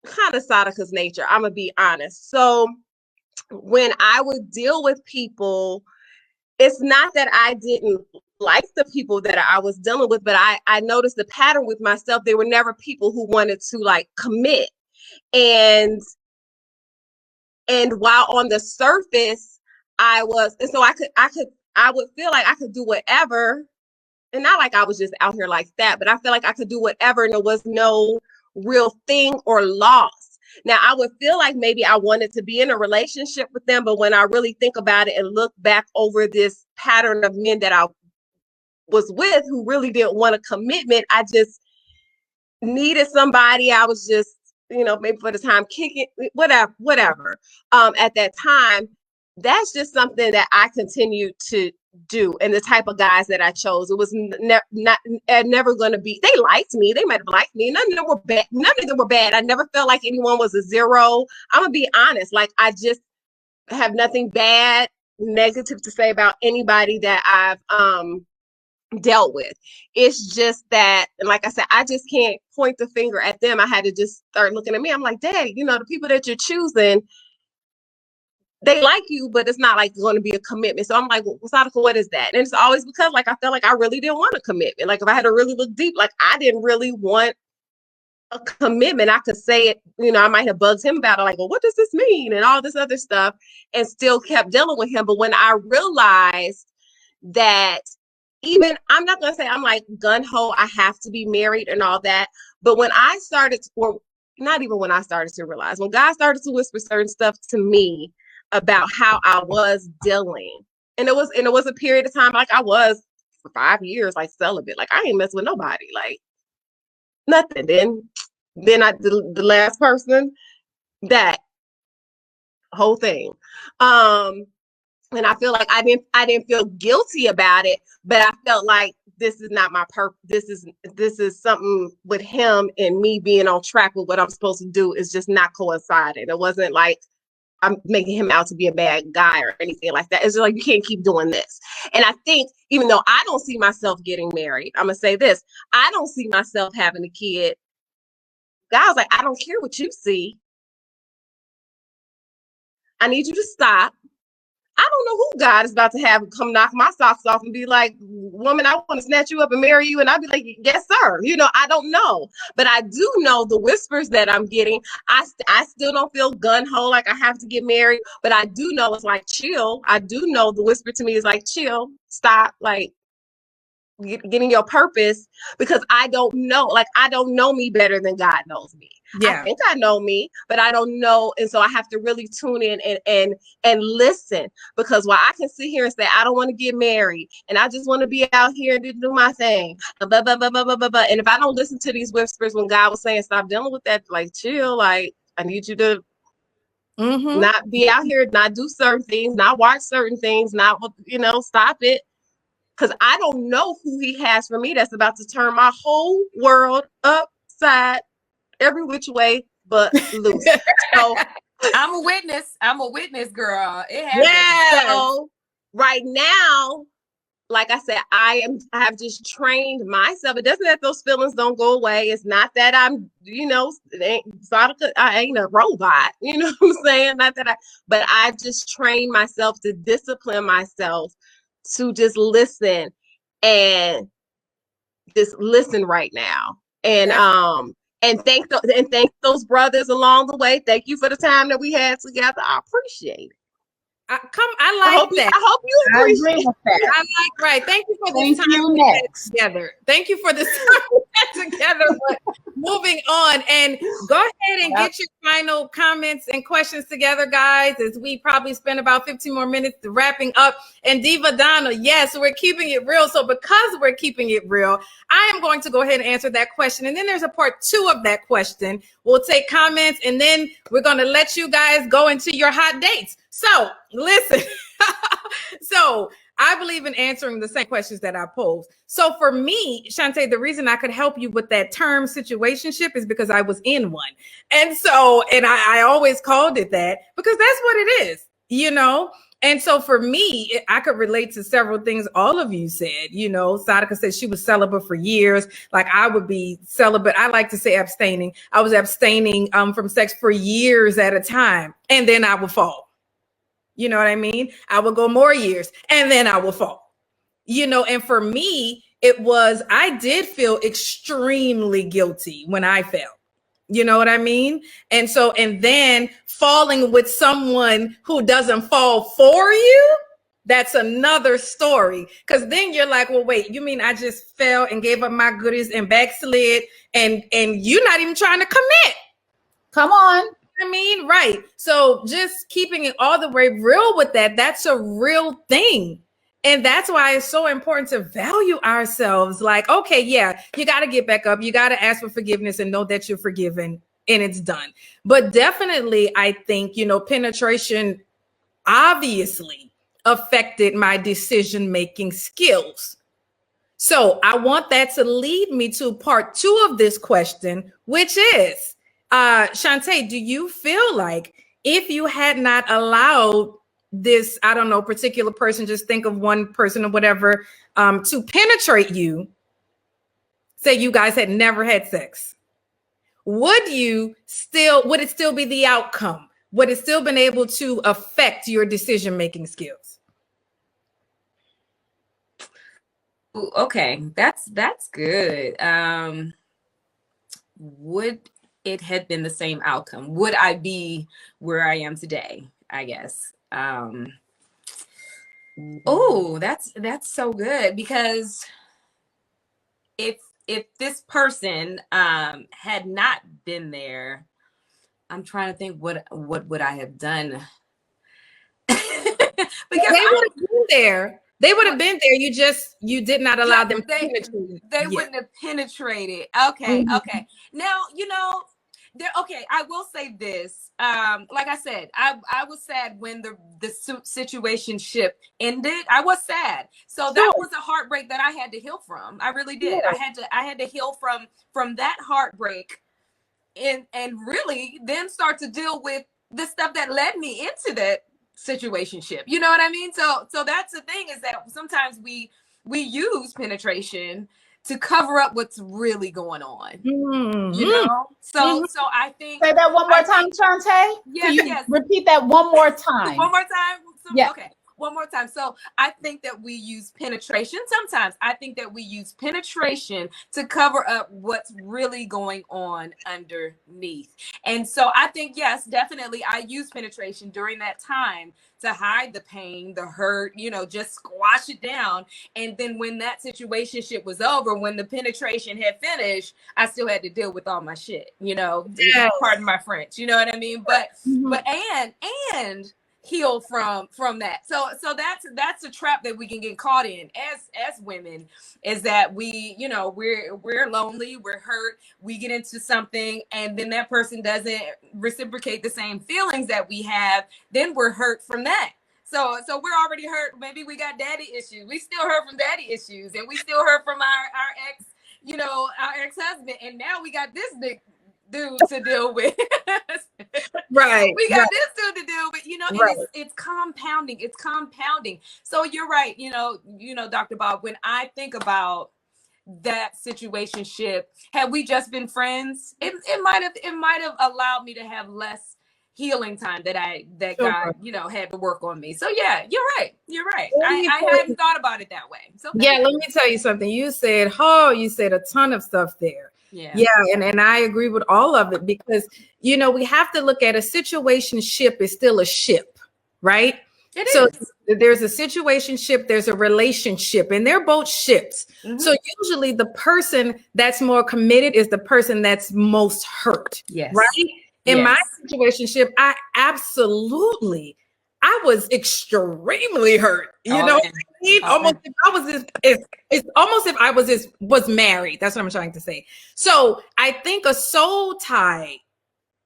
kind of Saadiqa's nature. I'm going to be honest. So when I would deal with people, it's not that I didn't like the people that I was dealing with, but I noticed the pattern with myself. They were never people who wanted to commit. And while on the surface, I was, and so I would feel like I could do whatever, and not like I was just out here like that, but I feel like I could do whatever, and there was no real thing or loss. Now, I would feel like maybe I wanted to be in a relationship with them, but when I really think about it and look back over this pattern of men that I was with who really didn't want a commitment, I just needed somebody. I was just, maybe for the time kicking, whatever. At that time, that's just something that I continued to do. And the type of guys that I chose, it was never going to be, they liked me. They might have liked me. None of them were bad. None of them were bad. I never felt like anyone was a zero. I'm going to be honest. Like, I just have nothing bad, negative to say about anybody that I've, dealt with. It's just that, and like I said, I just can't point the finger at them. I had to just start looking at me. I'm like, Dad, the people that you're choosing, they like you, but it's not like going to be a commitment. So I'm like, well, Saadiqa, what is that? And it's always because like I felt like I really didn't want a commitment. Like if I had to really look deep, like I didn't really want a commitment. I could say it, I might have bugged him about it, like, well, what does this mean? And all this other stuff, and still kept dealing with him. But when I realized that, even, I'm not going to say I'm like gun-ho, I have to be married and all that. But when I started, or not even when I started to realize, when God started to whisper certain stuff to me about how I was dealing, and it was a period of time, like I was for 5 years, like celibate, like I ain't messing with nobody, like nothing. Then the last person, that whole thing. And I feel like I didn't feel guilty about it, but I felt like this is not my purpose. This is something with him and me being on track with what I'm supposed to do is just not coinciding. It wasn't like I'm making him out to be a bad guy or anything like that. It's just like, you can't keep doing this. And I think even though I don't see myself getting married, I'm going to say this, I don't see myself having a kid. God's like, I don't care what you see. I need you to stop. I don't know who God is about to have come knock my socks off and be like, woman, I want to snatch you up and marry you. And I'd be like, yes, sir. I don't know. But I do know the whispers that I'm getting. I still don't feel gun-ho like I have to get married. But I do know it's like, chill. I do know the whisper to me is like, chill, stop, like getting your purpose, because I don't know. Like, I don't know me better than God knows me. Yeah. I think I know me, but I don't know. And so I have to really tune in and listen, because while I can sit here and say, I don't want to get married and I just want to be out here and do my thing, blah, blah, blah, blah, blah, blah, blah. And if I don't listen to these whispers when God was saying, stop dealing with that, like, chill, like, I need you to not be out here, not do certain things, not watch certain things, not, stop it. Because I don't know who he has for me that's about to turn my whole world upside every which way but loose. So I'm a witness, girl. It happens. Yeah. So right now, like I said, I have just trained myself. It doesn't that those feelings don't go away. It's not that I'm, Saadiqa, I ain't a robot. You know what I'm saying? Not that but I've just trained myself to discipline myself to just listen and just listen right now. And thank those brothers along the way. Thank you for the time that we had together. I appreciate it. I like that. I hope you appreciate that. I like, right. Thank you for this time we had together. Thank you for this time we had together. But moving on, and go ahead and get your final comments and questions together, guys, as we probably spend about 15 more minutes wrapping up. And Diva Donna, yes, we're keeping it real. So because we're keeping it real, I am going to go ahead and answer that question. And then there's a part 2 of that question. We'll take comments, and then we're going to let you guys go into your hot dates. So listen, so I believe in answering the same questions that I posed. So for me, Shaunte, the reason I could help you with that term situationship is because I was in one. And so, and I always called it that because that's what it is, And so for me, I could relate to several things all of you said. Saadiqa said she was celibate for years. Like I would be celibate. I like to say abstaining. I was abstaining from sex for years at a time. And then I would fall. You know what I mean? I would go more years and then I will fall, and for me, I did feel extremely guilty when I fell. You know what I mean? And so, and then falling with someone who doesn't fall for you, that's another story. Because then you're like, well, wait, you mean I just fell and gave up my goodies and backslid, and you're not even trying to commit? Come on. I mean, right. So just keeping it all the way real with that, that's a real thing. And that's why it's so important to value ourselves. Like, okay, yeah, you got to get back up. You got to ask for forgiveness and know that you're forgiven and it's done. But definitely, I think, you know, penetration obviously affected my decision-making skills. So I want that to lead me to part 2 of this question, which is, Shaunte, do you feel like if you had not allowed this, I don't know, particular person, just think of one person or whatever, to penetrate you, say you guys had never had sex, would it still be the outcome? Would it still been able to affect your decision-making skills? Ooh, okay, that's good. Would it had been the same outcome? Would I be where I am today? I guess. Oh, that's so good, because if this person had not been there, I'm trying to think what would I have done? Because they would have been there. They would have been there. You did not allow them to penetrate. They wouldn't have penetrated. Okay, okay. Now, you know, okay, I will say this. Like I said, I was sad when the situation ship ended. I was sad. So that was a heartbreak that I had to heal from. I really did. I had to heal from that heartbreak, and really then start to deal with the stuff that led me into that situationship. You know what I mean? So that's the thing, is that sometimes we use penetration to cover up what's really going on. Mm-hmm. You know? So I think, say that one more time, Shaunte. Yes. Repeat that one more time. One more time. Yeah. Okay. One more time. So I think that we use penetration. Sometimes I think that we use penetration to cover up what's really going on underneath. And so I think, yes, definitely I use penetration during that time to hide the pain, the hurt, you know, just squash it down. And then when that situationship was over, when the penetration had finished, I still had to deal with all my shit, you know, pardon my French, you know what I mean? But and heal from that. So that's a trap that we can get caught in as women, is that we, you know, we're lonely, we're hurt, we get into something, and then that person doesn't reciprocate the same feelings that we have, then we're hurt from that. So we're already hurt. Maybe we got daddy issues. We still hurt from daddy issues, and we still hurt from our ex, you know, our ex-husband, and now we got this big dude to deal with. Right. We got this dude to deal with, you know, and it's compounding. It's compounding. So you're right. You know, Dr. Bob, when I think about that situationship, had we just been friends, it might have allowed me to have less healing time that God, you know, had to work on me. So yeah, you're right. I hadn't thought about it that way. So yeah, let me tell you something. You said a ton of stuff there. Yeah, and I agree with all of it, because, you know, we have to look at a situationship is still a ship, right? So there's a situationship, there's a relationship, and they're both ships. Mm-hmm. So usually the person that's more committed is the person that's most hurt. Yes. Right? In my situationship, I was extremely hurt. You know what I mean? Almost if I was married. That's what I'm trying to say. So I think a soul tie,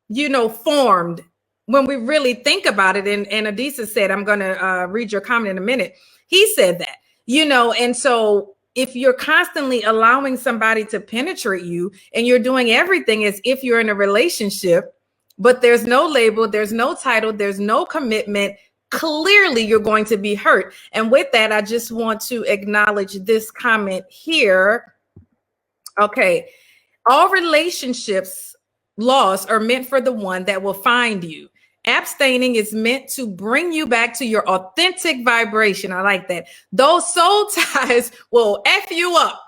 you know, formed when we really think about it. And Adisa said, I'm going to read your comment in a minute. He said that, you know, and so if you're constantly allowing somebody to penetrate you and you're doing everything as if you're in a relationship, but there's no label, there's no title, there's no commitment, clearly you're going to be hurt. And with that, I just want to acknowledge this comment here. Okay. All relationships lost are meant for the one that will find you. Abstaining is meant to bring you back to your authentic vibration. I like that. Those soul ties will F you up.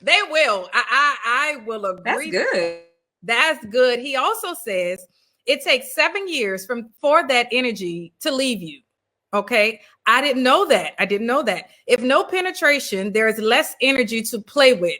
They will. will. I will agree. That's good. That's good. He also says it takes 7 years for that energy to leave you. Okay. I didn't know that. If no penetration, there is less energy to play with.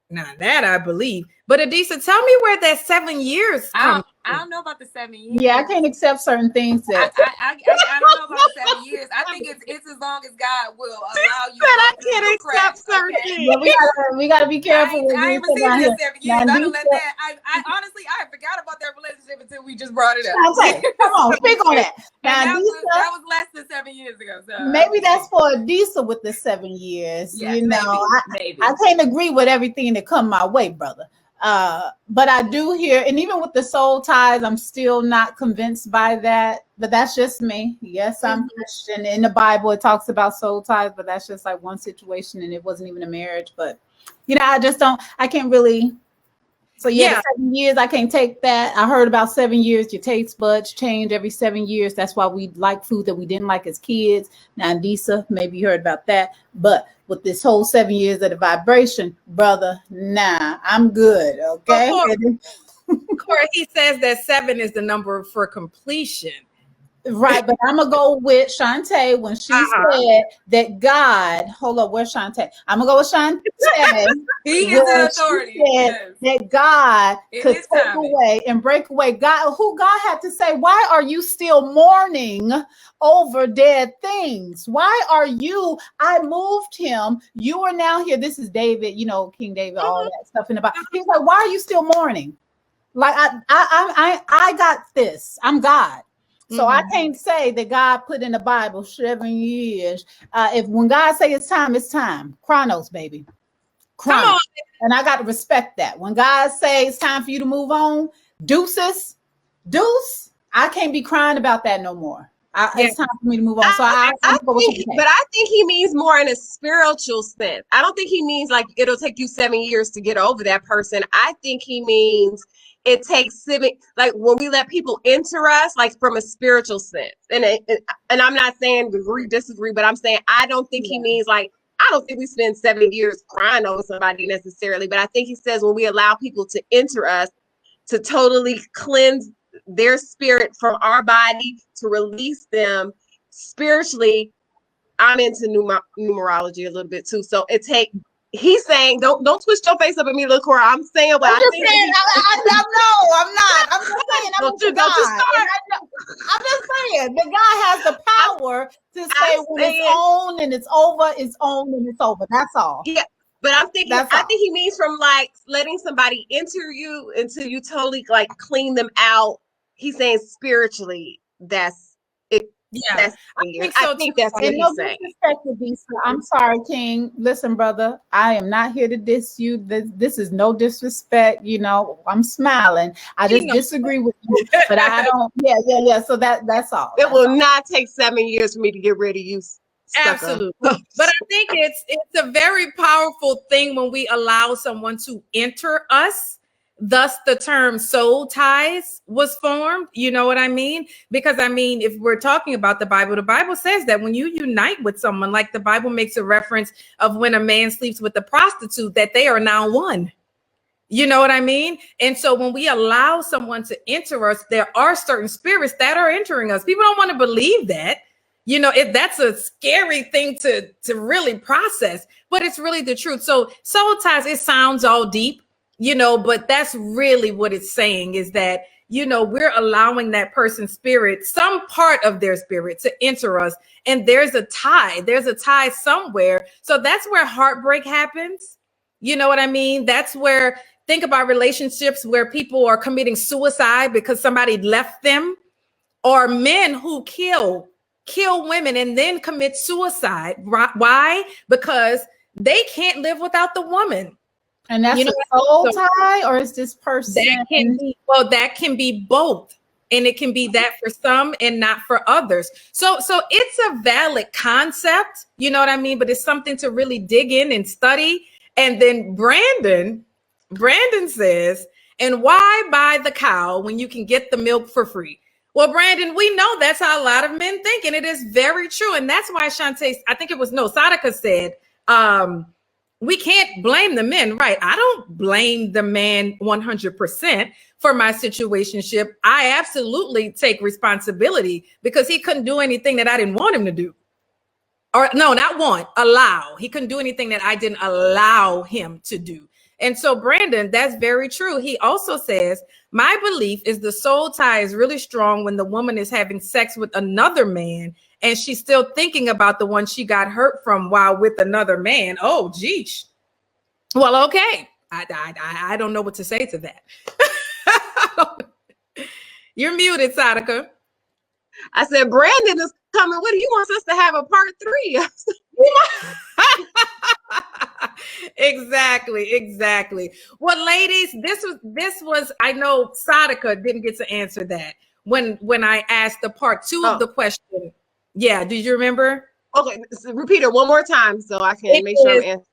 Now that I believe. But Adisa, tell me where that 7 years comes. I don't know about the 7 years. Yeah, I can't accept certain things. That I don't know about the 7 years. I think it's as long as God will allow you. I can't accept certain things. But we gotta be careful. I ain't received it in 7 years. I don't let that. I honestly forgot about that relationship until we just brought it up. Okay, come on, speak on that. Now, that was less than 7 years ago. So maybe that's for Adisa with the 7 years. Yes, you know, maybe. I can't agree with everything that come my way, brother. But I do hear, and even with the soul ties, I'm still not convinced by that. But that's just me. Yes, I'm Christian. In the Bible, it talks about soul ties, but that's just like one situation, and it wasn't even a marriage. But you know, I can't really. So the 7 years, I can't take that. I heard about 7 years. Your taste buds change every 7 years. That's why we like food that we didn't like as kids. Now, Disa, maybe you heard about that. But with this whole 7 years of the vibration, brother, nah, I'm good. Okay. Corey, he says that 7 is the number for completion. Right, but I'm gonna go with Shaunte when she said that God. Hold up, where's Shaunte? I'm gonna go with Shaunte. He is the authority. That God could take away and break away. God had to say, why are you still mourning over dead things? Why are you? I moved him. You are now here. This is David, you know, King David, all that stuff in the Bible. He's like, why are you still mourning? Like I got this. I'm God. So I can't say that God put in the Bible 7 years. When God say it's time, chronos, baby. Chronos. Come on. And I got to respect that. When God say it's time for you to move on, deuce, I can't be crying about that no more. It's time for me to move on. So I think he means more in a spiritual sense. I don't think he means like it'll take you 7 years to get over that person. I think he means it takes like when we let people enter us, like from a spiritual sense. And I'm not saying agree, disagree, but I'm saying I don't think he means like, I don't think we spend 7 years crying over somebody necessarily, but I think he says when we allow people to enter us, to totally cleanse their spirit from our body, to release them spiritually. I'm into numerology a little bit too. So he's saying, don't twist your face up at me, LaCora. I'm saying what I'm just saying. I'm not. I'm just saying. I'm just saying that God has the power to say when it's on and it's over, it's on and it's over. That's all. Yeah. But I think he means from like letting somebody enter you until you totally like clean them out. He's saying spiritually, that's it. Yeah, I think that's what he's saying. I'm sorry, King. Listen, brother, I am not here to diss you. This is no disrespect. You know, I'm smiling. I just disagree with you, but I don't. Yeah. So that's all. It will not take 7 years for me to get rid of you. Absolutely. But I think it's a very powerful thing when we allow someone to enter us. Thus, the term soul ties was formed. You know what I mean? Because I mean, if we're talking about the Bible says that when you unite with someone, like the Bible makes a reference of when a man sleeps with a prostitute, that they are now one. You know what I mean? And so when we allow someone to enter us, there are certain spirits that are entering us. People don't want to believe that. You know, that's a scary thing to really process, but it's really the truth. So soul ties, it sounds all deep. You know, but that's really what it's saying is that, you know, we're allowing that person's spirit, some part of their spirit to enter us. And there's a tie somewhere. So that's where heartbreak happens. You know what I mean? That's where, think about relationships where people are committing suicide because somebody left them, or men who kill women and then commit suicide. Why? Because they can't live without the woman. And that's a soul tie, or is this person? That can be both. And it can be that for some and not for others. So it's a valid concept, you know what I mean? But it's something to really dig in and study. And then Brandon says, and why buy the cow when you can get the milk for free? Well, Brandon, we know that's how a lot of men think, and it is very true. And that's why Saadiqa said, we can't blame the men, right? I don't blame the man 100% for my situationship. I absolutely take responsibility because he couldn't do anything that I didn't want him to do. Or no, not want, allow. He couldn't do anything that I didn't allow him to do. And so, Brandon, that's very true. He also says, my belief is the soul tie is really strong when the woman is having sex with another man and she's still thinking about the one she got hurt from while with another man. Oh, geez. Well, okay. I don't know what to say to that. You're muted, Saadiqa. I said, Brandon is coming. What do you want us to have a part 3? Exactly. Well, ladies, this was I know Saadiqa didn't get to answer that when I asked the part 2 of the question. Yeah, did you remember? Okay, so repeat it one more time so I can make sure I'm answering.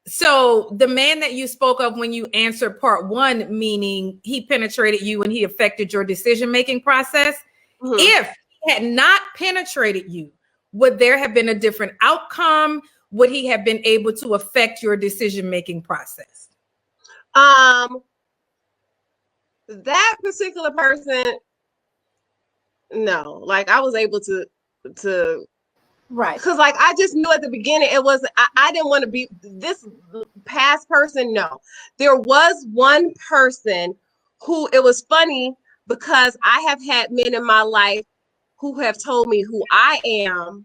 So the man that you spoke of when you answered part 1, meaning he penetrated you and he affected your decision-making process. Mm-hmm. If he had not penetrated you, would there have been a different outcome? Would he have been able to affect your decision-making process? That particular person, no. Like I was able to right. Because like I just knew at the beginning it wasn't, I didn't want to be this past person. No. There was one person who, it was funny because I have had men in my life who have told me who I am,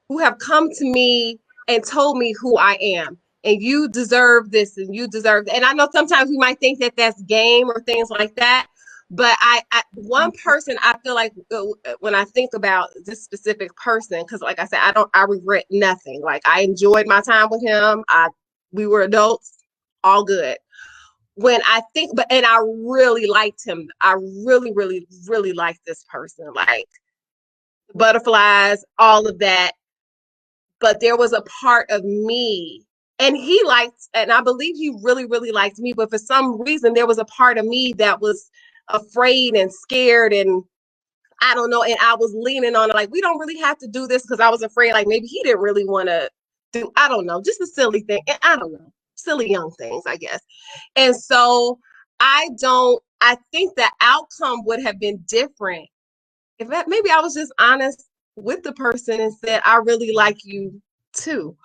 who have come to me and told me who I am. And you deserve this and you deserve that. And I know sometimes we might think that that's game or things like that. But I one person, I feel like when I think about this specific person, because like I said, I regret nothing. Like I enjoyed my time with him. We were adults, all good. When I think, and I really liked him. I really, really, really liked this person. Like butterflies, all of that. But there was a part of me, and he liked, and I believe he really, really liked me. But for some reason, there was a part of me that was afraid and scared, and I don't know. And I was leaning on it, like, we don't really have to do this, because I was afraid, like maybe he didn't really want to do, I don't know, just a silly thing. I don't know, silly young things, I guess. And so I think the outcome would have been different if maybe I was just honest with the person and said, I really like you too.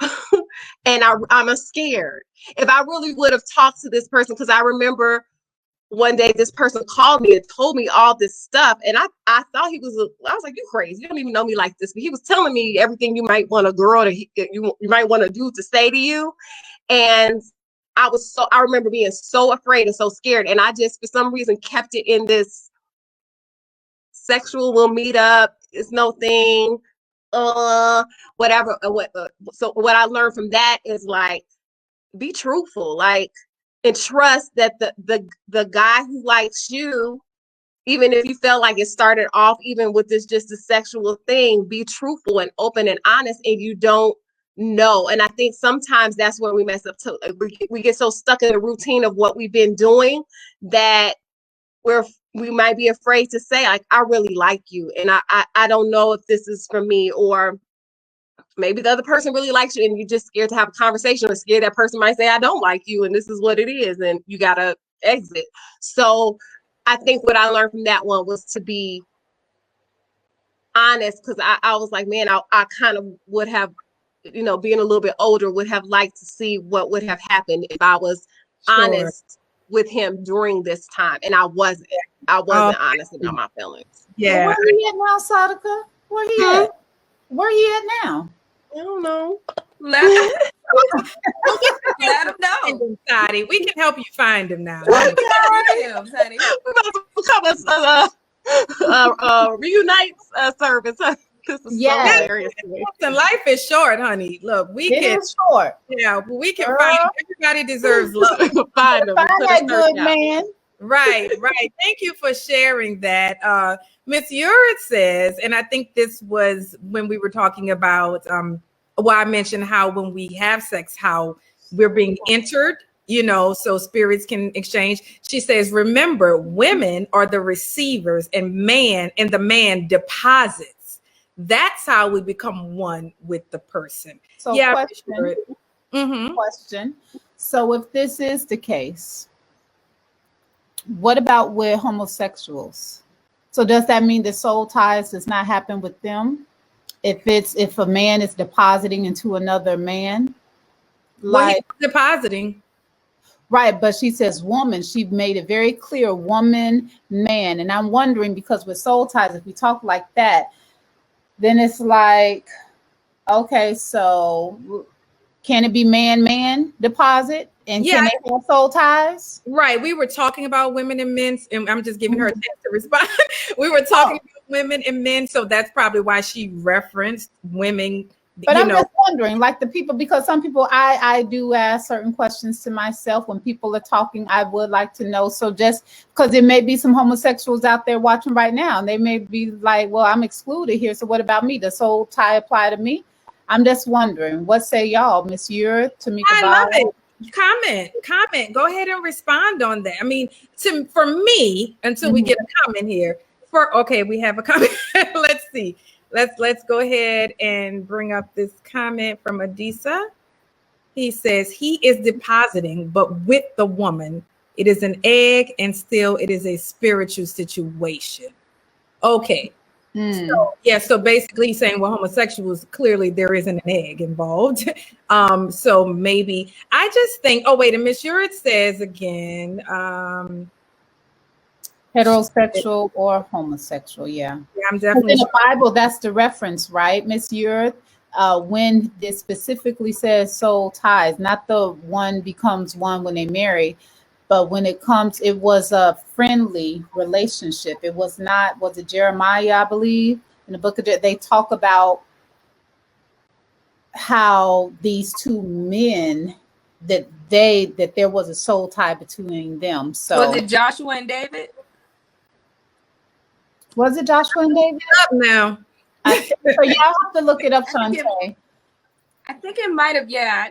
And I'm scared. If I really would have talked to this person, because I remember one day this person called me and told me all this stuff. And I thought I was like, you crazy. You don't even know me like this. But he was telling me everything you might want a girl to, you might want a dude to say to you. And I remember being so afraid and so scared. And I just, for some reason, kept it in this sexual, we'll meet up, it's no thing, whatever. So what I learned from that is like, be truthful, like, and trust that the guy who likes you, even if you felt like it started off even with this just a sexual thing, be truthful and open and honest, and you don't know. And I think sometimes that's where we mess up too. We get so stuck in the routine of what we've been doing that we might be afraid to say, like, I really like you, and I don't know if this is for me, or maybe the other person really likes you and you're just scared to have a conversation, or scared that person might say, I don't like you, and this is what it is, and you gotta exit. So I think what I learned from that one was to be honest, because I was like, man, I kind of would have, being a little bit older, would have liked to see what would have happened if I was honest with him during this time. And I wasn't honest about my feelings. Yeah. Well, where he at now, Saadiqa? Where he at? Where he at now? I don't know. Let him know. Sadie, we can help you find him now. We're about to become a reunite service. This is so hilarious to me. Life is short, honey. Look, it's short. Yeah, we can find everybody deserves love. Find that good man. Right. Thank you for sharing that. Miss Yurid says, and I think this was when we were talking about I mentioned how when we have sex, how we're being entered, so spirits can exchange. She says, remember, women are the receivers and the man deposits. That's how we become one with the person. So yeah, question, Mm-hmm. Question. So if this is the case, what about with homosexuals? So does that mean that soul ties does not happen with them? If a man is depositing into another man? Well, Like, he's depositing. right, but she says woman. She made it very clear, woman, man. And I'm wondering, because with soul ties, if we talk like that, then it's like, okay, so can it be man deposit? And Yeah, can they have soul ties? right. We were talking about women and men, and I'm just giving her a chance to respond. We were talking about women and men, so that's probably why she referenced women. But I'm just wondering, like the people, because some people, I do ask certain questions to myself when people are talking. I would like to know. So just because there may be some homosexuals out there watching right now, and they may be like, well, I'm excluded here. So what about me? Does soul tie apply to me? I'm just wondering. What say y'all, Miss Ure, Tamika? I love it. Comment. Go ahead and respond on that. I mean, for me, until we get a comment here. We have a comment. Let's see. Let's go ahead and bring up this comment from Adisa. He says he is depositing, but with the woman, it is an egg, and still it is a spiritual situation. Okay. So basically he's saying, well, homosexuals, clearly there isn't an egg involved. So maybe I just think, and Miss Ure says again, heterosexual or homosexual, yeah. I'm definitely in the Bible, that's the reference, right, Miss Ure? When it specifically says soul ties, not the one becomes one when they marry, but when it comes, it was a friendly relationship. It was not, was it Jeremiah, I believe, in the book of they talk about how these two men that there was a soul tie between them. So was it Joshua and David? Was it Joshua and David? Up now. So y'all have to look it up, Shaunte. I think it might have. Yeah.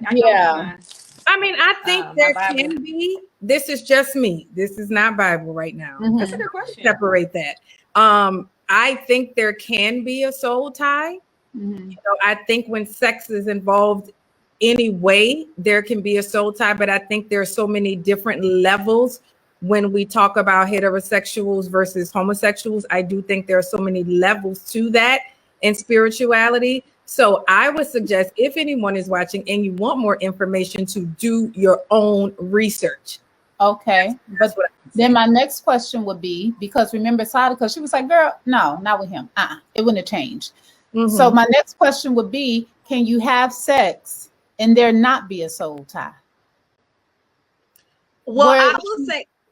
I mean, I think there can be. This is just me. This is not Bible right now. That's a good question. Separate that. I think there can be a soul tie. You know, I think when sex is involved anyway, there can be a soul tie. But I think there are so many different levels when we talk about heterosexuals versus homosexuals. I do think there are so many levels to that in spirituality. So I would suggest, if anyone is watching and you want more information, to do your own research. Okay. But then my next question would be, because remember Saadiqa, she was like, girl, no, not with him. It wouldn't have changed. So my next question would be, can you have sex and there not be a soul tie? Well,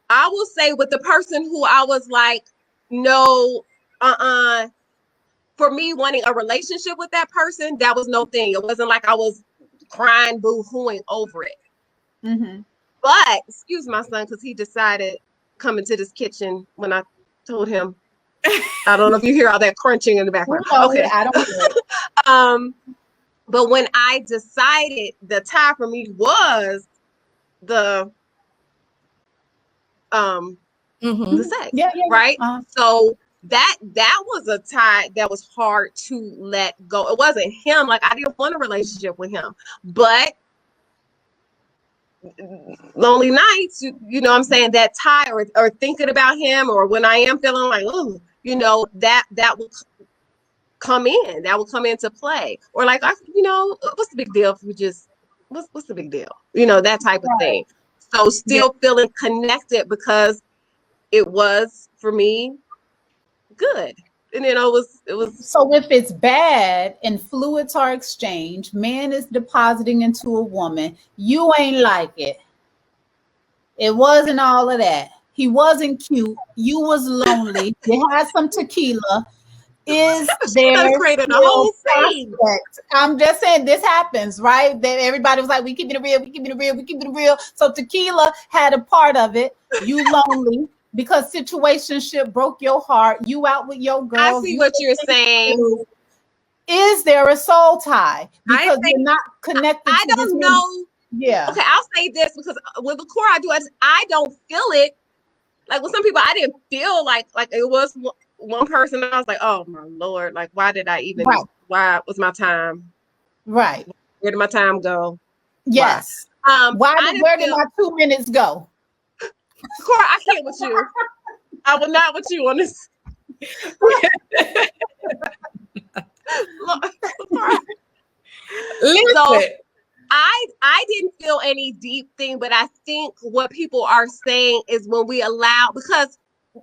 I will say with the person who I was like, no, for me wanting a relationship with that person, that was no thing. It wasn't like I was crying, boo-hooing over it. But excuse my son, because he decided come into this kitchen when I told him. I don't know if you hear all that crunching in the background. Okay, I don't hear it. But when I decided the tie for me was the sex, right? So that was a tie that was hard to let go. It wasn't him. Like, I didn't want a relationship with him, but lonely nights, you know what I'm saying, that tie or thinking about him, or when I am feeling like, oh, you know, that will come into play. Or like, you know, what's the big deal if we just, what's the big deal? You know, that type of thing. So still feeling connected because it was, for me, good. And you know, it was. So if it's bad and fluids are exchanged, man is depositing into a woman, you ain't like it. It wasn't all of that. He wasn't cute. You was lonely. You had some tequila. Is there created a whole thing? I'm just saying this happens, right? That everybody was like, we keeping it real, we keeping it real, we keeping it real. So tequila had a part of it. You lonely because situationship broke your heart. You out with your girl. I see what you're saying. Is there a soul tie? Because you're not connected. I don't know. Yeah. Okay, I'll say this because with LaCora, I don't feel it. Like with some people, I didn't feel like it was one person. I was like, oh my Lord, like why did I even? Why was my time? Right. Where did my time go? Yes. Where did my 2 minutes go? Cora, I can't with you. I will not with you on this. Listen. So I didn't feel any deep thing, but I think what people are saying is when we allow, because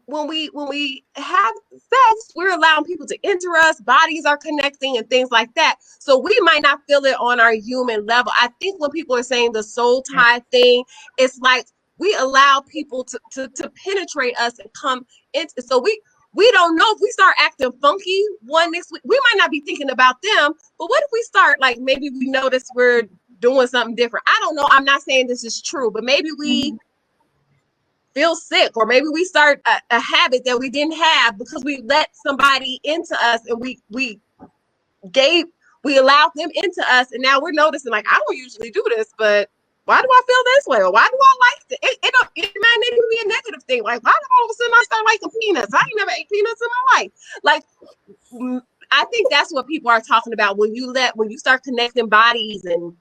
when we have sex, we're allowing people to enter us, bodies are connecting and things like that. So we might not feel it on our human level. I think when people are saying the soul tie thing, it's like we allow people to penetrate us and come into, so we don't know if we start acting funky one next week. We might not be thinking about them, but what if we start, like, maybe we notice we're doing something different? I don't know. I'm not saying this is true, but maybe we feel sick, or maybe we start a habit that we didn't have because we let somebody into us and we allowed them into us, and now we're noticing, like, I don't usually do this, but why do I feel this way? Or why do I like it? It might even be a negative thing. Like, why do all of a sudden I start liking peanuts? I ain't never ate peanuts in my life. Like, I think that's what people are talking about when you start connecting bodies and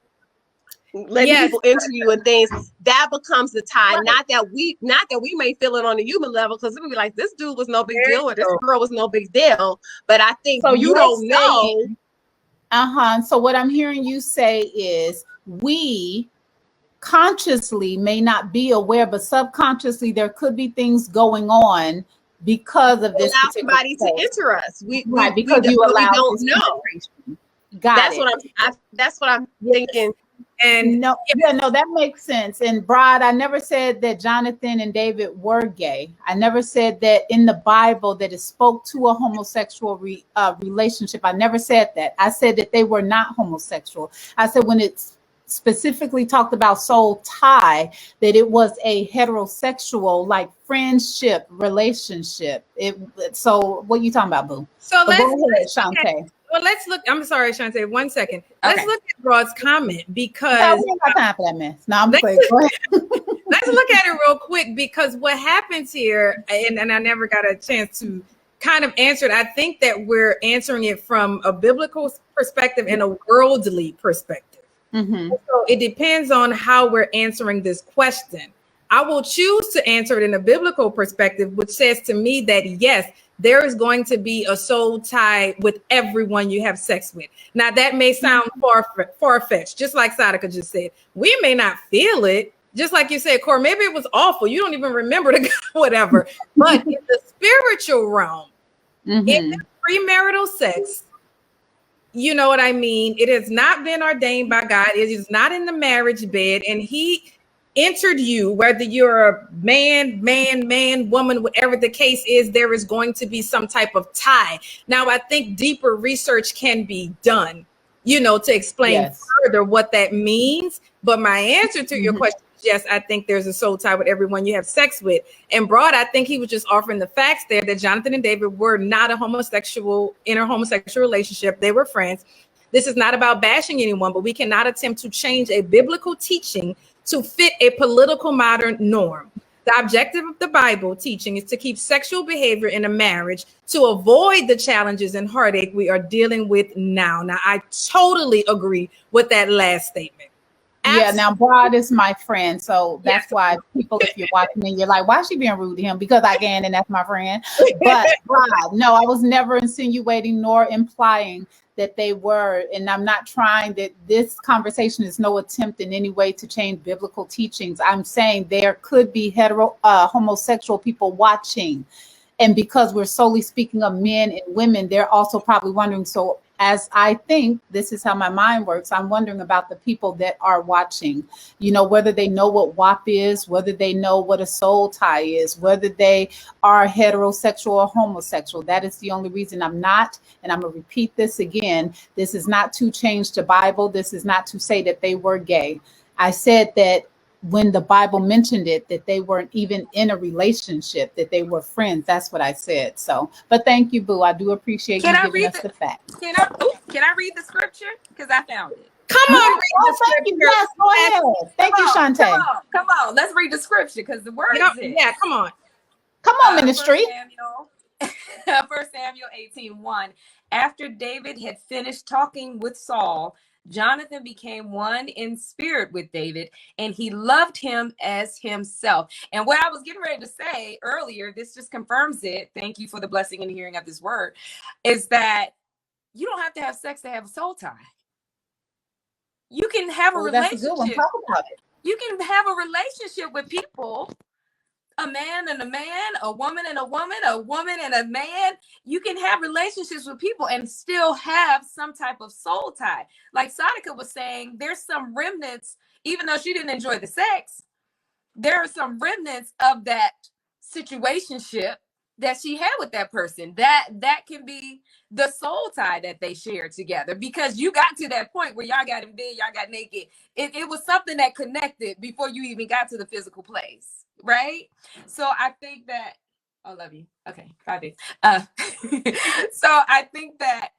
letting people enter you and things, that becomes the tie. Right. Not that we may feel it on a human level, because it would be like, this dude was no big deal, or this girl was no big deal. But I think so you don't know. So what I'm hearing you say is, we consciously may not be aware, but subconsciously there could be things going on because of this. Allow somebody to enter us. Because we don't know. That's what I'm thinking. And no, that makes sense. And Brad, I never said that Jonathan and David were gay. I never said that in the Bible that it spoke to a homosexual relationship. I never said that. I said that they were not homosexual. I said when it's specifically talked about soul tie, that it was a heterosexual, like, friendship relationship. So what are you talking about, boo? So go ahead, Shaunte. Well, let's look. I'm sorry, Shaunte. 1 second. Let's look at Broad's comment, because we ain't got time for that mess. No, I'm playing. Go ahead. Let's look at it real quick, because what happens here, and I never got a chance to kind of answer it. I think that we're answering it from a biblical perspective and a worldly perspective. Mm-hmm. So it depends on how we're answering this question. I will choose to answer it in a biblical perspective, which says to me that yes, there is going to be a soul tie with everyone you have sex with. Now, that may sound far-fetched, just like Saadiqa just said. We may not feel it, just like you said, Cora. Maybe it was awful. You don't even remember the whatever. But in the spiritual realm, in the premarital sex, you know what I mean? It has not been ordained by God. It is not in the marriage bed. And he entered you, whether you're a man, woman, whatever the case is, there is going to be some type of tie. Now, I think deeper research can be done, to explain further what that means. But my answer to your question is yes, I think there's a soul tie with everyone you have sex with. And Broad, I think he was just offering the facts there that Jonathan and David were not a homosexual, in a homosexual relationship. They were friends. This is not about bashing anyone, but we cannot attempt to change a biblical teaching to fit a political modern norm. The objective of the Bible teaching is to keep sexual behavior in a marriage to avoid the challenges and heartache we are dealing with now. Now, I totally agree with that last statement. Yeah, now Brad is my friend, so that's why people, if you're watching and you're like, why is she being rude to him? Because I can, and that's my friend. But Brad, no, I was never insinuating nor implying that they were, and I'm not trying that. This conversation is no attempt in any way to change biblical teachings. I'm saying there could be homosexual people watching, and because we're solely speaking of men and women, they're also probably wondering, so as I think, this is how my mind works, I'm wondering about the people that are watching, whether they know what WAP is, whether they know what a soul tie is, whether they are heterosexual or homosexual. That is the only reason I'm not, and I'm going to repeat this again. This is not to change the Bible. This is not to say that they were gay. I said that when the Bible mentioned it, that they weren't even in a relationship, that they were friends. That's what I said. So, but thank you, Boo. I do appreciate you giving us the facts. Can I read the scripture? Because I found it. Come on, read the scripture. Yes, go ahead. Thank you, Shaunte. Come on. Let's read the scripture, because the word is it. Yeah, come on. Come on, ministry. 1 Samuel 18:1. After David had finished talking with Saul, Jonathan became one in spirit with David, and he loved him as himself. And what I was getting ready to say earlier, this just confirms it. Thank you for the blessing and hearing of this word, is that you don't have to have sex to have a soul tie. You can have a relationship. That's a good one. Talk about it. You can have a relationship with people, a man and a man, a woman and a woman and a man. You can have relationships with people and still have some type of soul tie. Like Saadiqa was saying, there's some remnants, even though she didn't enjoy the sex, there are some remnants of that situationship that she had with that person. That can be the soul tie that they shared together, because you got to that point where y'all got in bed, y'all got naked. It was something that connected before you even got to the physical place, right? So I think that, I love you. Okay, 5 days. So I think that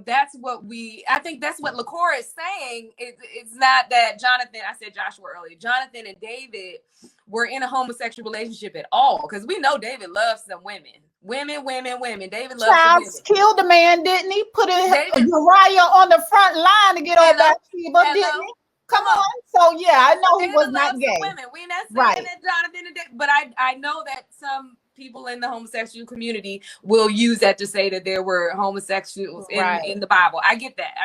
that's what LaCora is saying. It's not that Jonathan, I said Joshua earlier, Jonathan and David were in a homosexual relationship at all, because we know David loves some women. Women. David loves some women. Killed a man, didn't he? Put Uriah on the front line to get over Bathsheba, didn't he? Come on. So yeah, I know he was not gay. Women. We're not saying that Jonathan and David, but I know that some people in the homosexual community will use that to say that there were homosexuals in the Bible. I get that.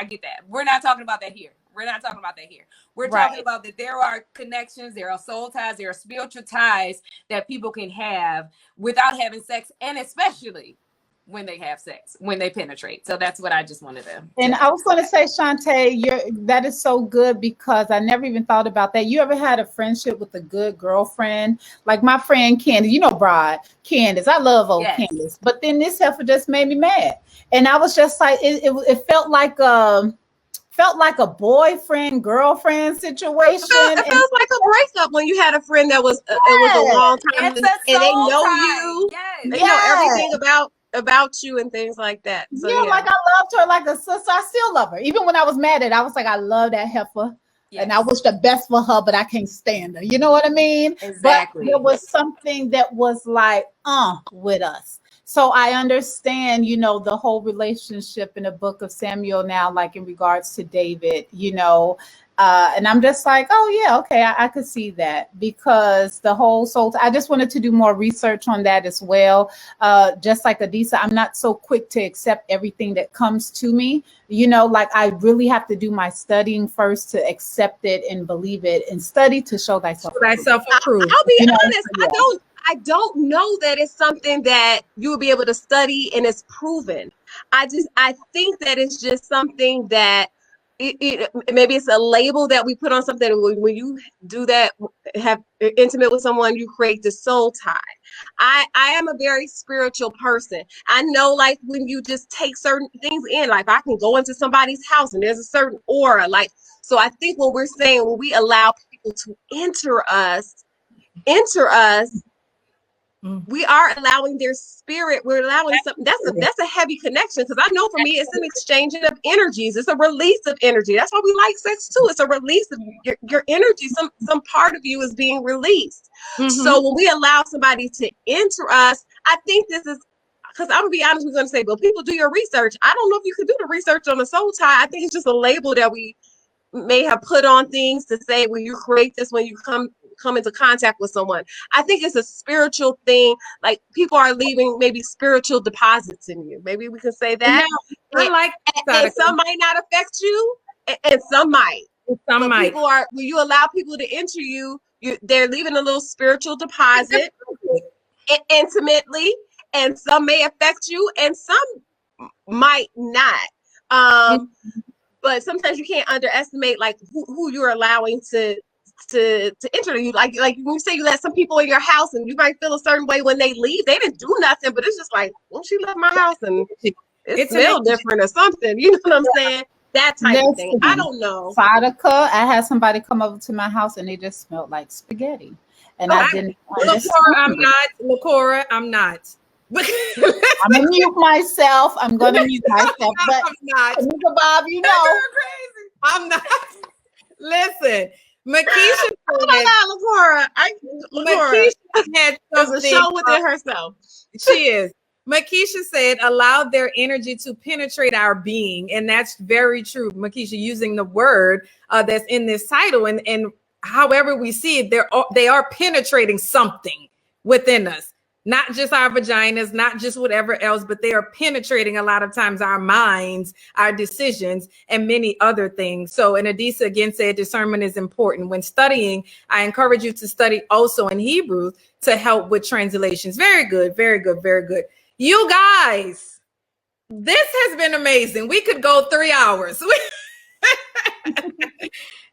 We're not talking about that here. We're talking about that there are connections, there are soul ties, there are spiritual ties that people can have without having sex, and especially when they have sex, when they penetrate. So that's what I just wanted to. And I was going to say, Shaunte, that is so good, because I never even thought about that. You ever had a friendship with a good girlfriend? Like my friend Candace, Candace. I love old Candace. But then this heifer just made me mad. And I was just like, it felt like a boyfriend girlfriend situation. It feels like a breakup when you had a friend that was it was a long time, and they know you. Yes. They know everything about you and things like that. So, like I loved her like a sister. I still love her. Even when I was mad at her, I was like, I love that heifer. Yes. And I wish the best for her, but I can't stand her. You know what I mean? Exactly. But there was something that was like, with us. So I understand, the whole relationship in the book of Samuel now, like in regards to David, and I'm just like, oh yeah, okay, I could see that, because the whole soul. I just wanted to do more research on that as well. Just like Adisa, I'm not so quick to accept everything that comes to me. Like I really have to do my studying first to accept it and believe it, and study to show thyself approved. I'll be honest, I don't know that it's something that you will be able to study and it's proven. I think that it's just something that maybe it's a label that we put on something. When you do that, have intimate with someone, you create the soul tie. I am a very spiritual person. I know, like, when you just take certain things in, like I can go into somebody's house and there's a certain aura. Like, so I think what we're saying, when we allow people to enter us, we are allowing their spirit. We're allowing something. That's a heavy connection, because I know for me, it's an exchanging of energies. It's a release of energy. That's why we like sex too. It's a release of your energy. Some part of you is being released. Mm-hmm. So when we allow somebody to enter us, I think this is, because I'm gonna be honest, we're gonna say, well, people, do your research. I don't know if you can do the research on a soul tie. I think it's just a label that we may have put on things to say, when you create this, when you come into contact with someone. I think it's a spiritual thing. Like, people are leaving maybe spiritual deposits in you. Maybe we can say that. I like that. And some might not affect you, and some might. Some might. People are, when you allow people to enter you, they're leaving a little spiritual deposit intimately, and some may affect you and some might not. But sometimes you can't underestimate, like, who you're allowing to enter you. Like when you say you let some people in your house and you might feel a certain way when they leave. They didn't do nothing, but it's just like, well, she left my house and it smells different or something. You know what I'm saying? That type of thing. I don't know. Saadiqa, I had somebody come over to my house and they just smelled like spaghetti. And I didn't. LaCora, I'm not. I'm gonna mute myself. I'm gonna mute myself. But I'm not. Bob, You're crazy. I'm not. Listen, Makisha. LaCora. LaCora had a show within herself. She is. Makisha said, allow their energy to penetrate our being. And that's very true. Makisha, using the word that's in this title. And however we see it, they are penetrating something within us. Not just our vaginas, not just whatever else, but they are penetrating a lot of times our minds, our decisions, and many other things. So, and Adisa again said, discernment is important. When studying, I encourage you to study also in Hebrew to help with translations. Very good, very good, very good. You guys, this has been amazing. We could go 3 hours.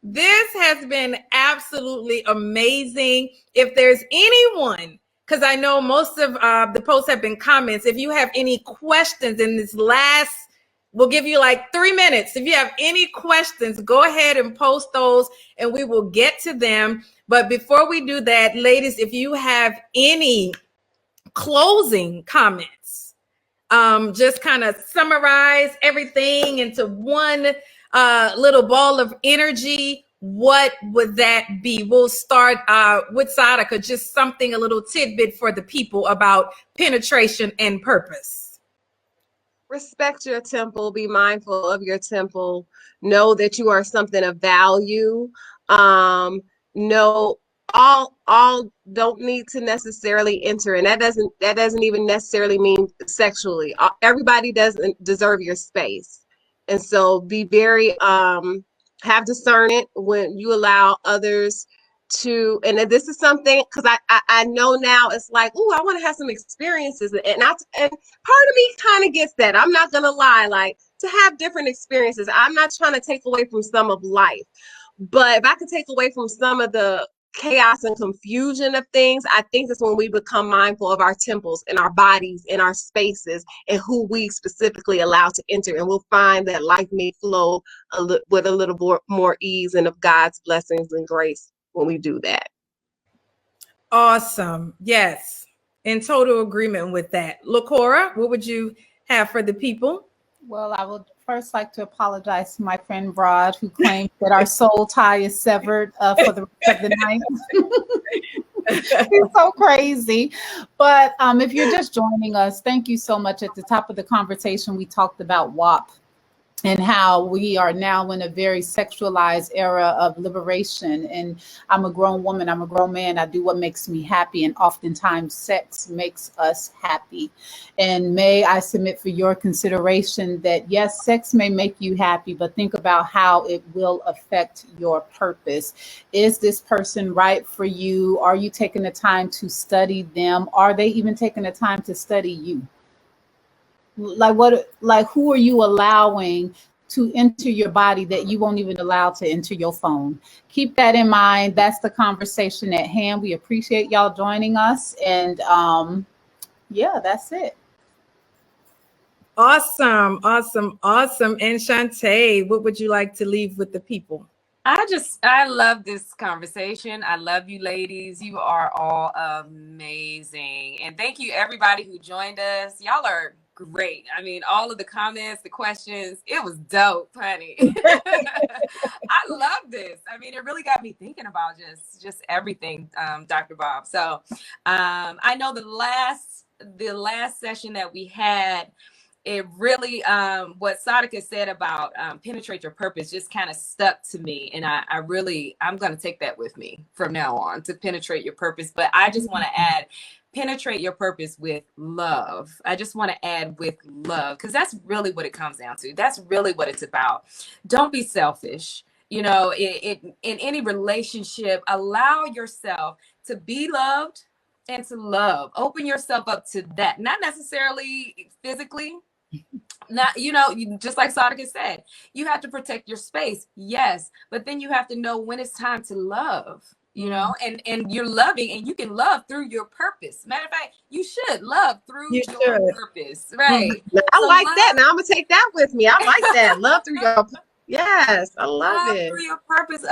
This has been absolutely amazing. If there's anyone, because I know most of the posts have been comments, if you have any questions in this last, we'll give you like 3 minutes. If you have any questions, go ahead and post those and we will get to them. But before we do that, ladies, if you have any closing comments, just kind of summarize everything into one little ball of energy, what would that be? We'll start with Saadiqa, just something, a little tidbit for the people about penetration and purpose. Respect your temple, be mindful of your temple, know that you are something of value. Know all don't need to necessarily enter, and that doesn't even necessarily mean sexually. Everybody doesn't deserve your space, and so be very have discernment when you allow others to. And this is something, because I know now it's like, oh, I want to have some experiences, and part of me kind of gets that. I'm not gonna lie, like, to have different experiences. I'm not trying to take away from some of life, but if I could take away from some of the chaos and confusion of things, I think that's when we become mindful of our temples and our bodies and our spaces and who we specifically allow to enter. And we'll find that life may flow with a little more ease and of God's blessings and grace when we do that. Awesome. Yes. In total agreement with that. LaCora, what would you have for the people? Well, I would first like to apologize to my friend Rod, who claims that our soul tie is severed for the rest of the night. He's so crazy. But if you're just joining us, thank you so much. At the top of the conversation, we talked about WAP and how we are now in a very sexualized era of liberation. And I'm a grown woman, I'm a grown man, I do what makes me happy, and oftentimes sex makes us happy. And may I submit for your consideration that yes, sex may make you happy, but think about how it will affect your purpose. Is this person right for you? Are you taking the time to study them? Are they even taking the time to study you? Like who are you allowing to enter your body that you won't even allow to enter your phone? Keep that in mind. That's the conversation at hand. We appreciate y'all joining us. And yeah, that's it. Awesome. Awesome. Awesome. And Shaunte, what would you like to leave with the people? I love this conversation. I love you ladies. You are all amazing. And thank you everybody who joined us. Y'all are great. I mean, all of the comments, the questions, it was dope, honey. I love this. I mean, it really got me thinking about just everything, Dr. Bob. So I know the last session that we had, it really, what Saadiqa said about penetrate your purpose just kind of stuck to me. And I'm going to take that with me from now on, to penetrate your purpose. But I just want to add, penetrate your purpose with love. I just want to add with love, because that's really what it comes down to. That's really what it's about. Don't be selfish. You know, in any relationship, allow yourself to be loved and to love. Open yourself up to that. Not necessarily physically. Not, just like Saadiqa said, you have to protect your space. Yes. But then you have to know when it's time to love. And you're loving, and you can love through your purpose. Matter of fact, you should love through your purpose, right? I like that. Now I'm gonna take that with me. I like that. Love through your yes, I love it. Through your purpose,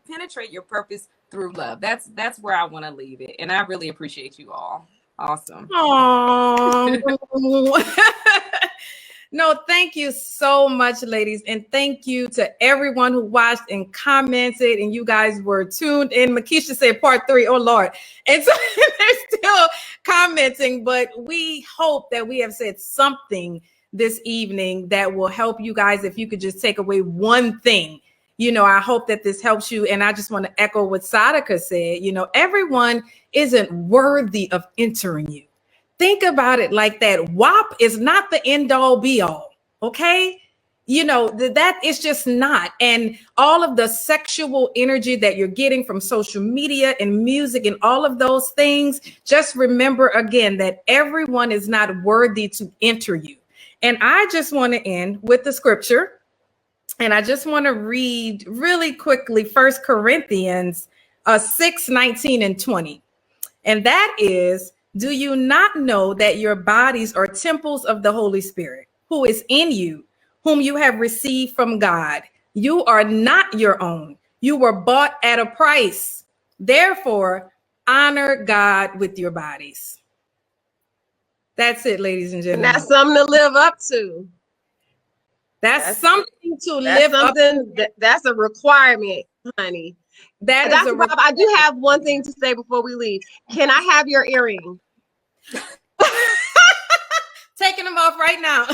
penetrate your purpose through love. That's where I want to leave it, and I really appreciate you all. Awesome. Oh, No, thank you so much, ladies. And thank you to everyone who watched and commented. And you guys were tuned in. Makisha said part 3. Oh, Lord. And so they're still commenting. But we hope that we have said something this evening that will help you guys. If you could just take away one thing, you know, I hope that this helps you. And I just want to echo what Saadiqa said. You know, everyone isn't worthy of entering you. Think about it like that. WAP is not the end all be all. Okay. You know, that is just not. And all of the sexual energy that you're getting from social media and music and all of those things, just remember again that everyone is not worthy to enter you. And I just want to end with the scripture. And I just want to read really quickly 1 Corinthians 6:19-20. And that is, do you not know that your bodies are temples of the Holy Spirit, who is in you, whom you have received from God? You are not your own. You were bought at a price. Therefore, honor God with your bodies. That's it, ladies and gentlemen. And that's something to live up to. That's something to live up to. That's a requirement, honey. Dr. Bob, I do have one thing to say before we leave. Can I have your earring? Taking them off right now.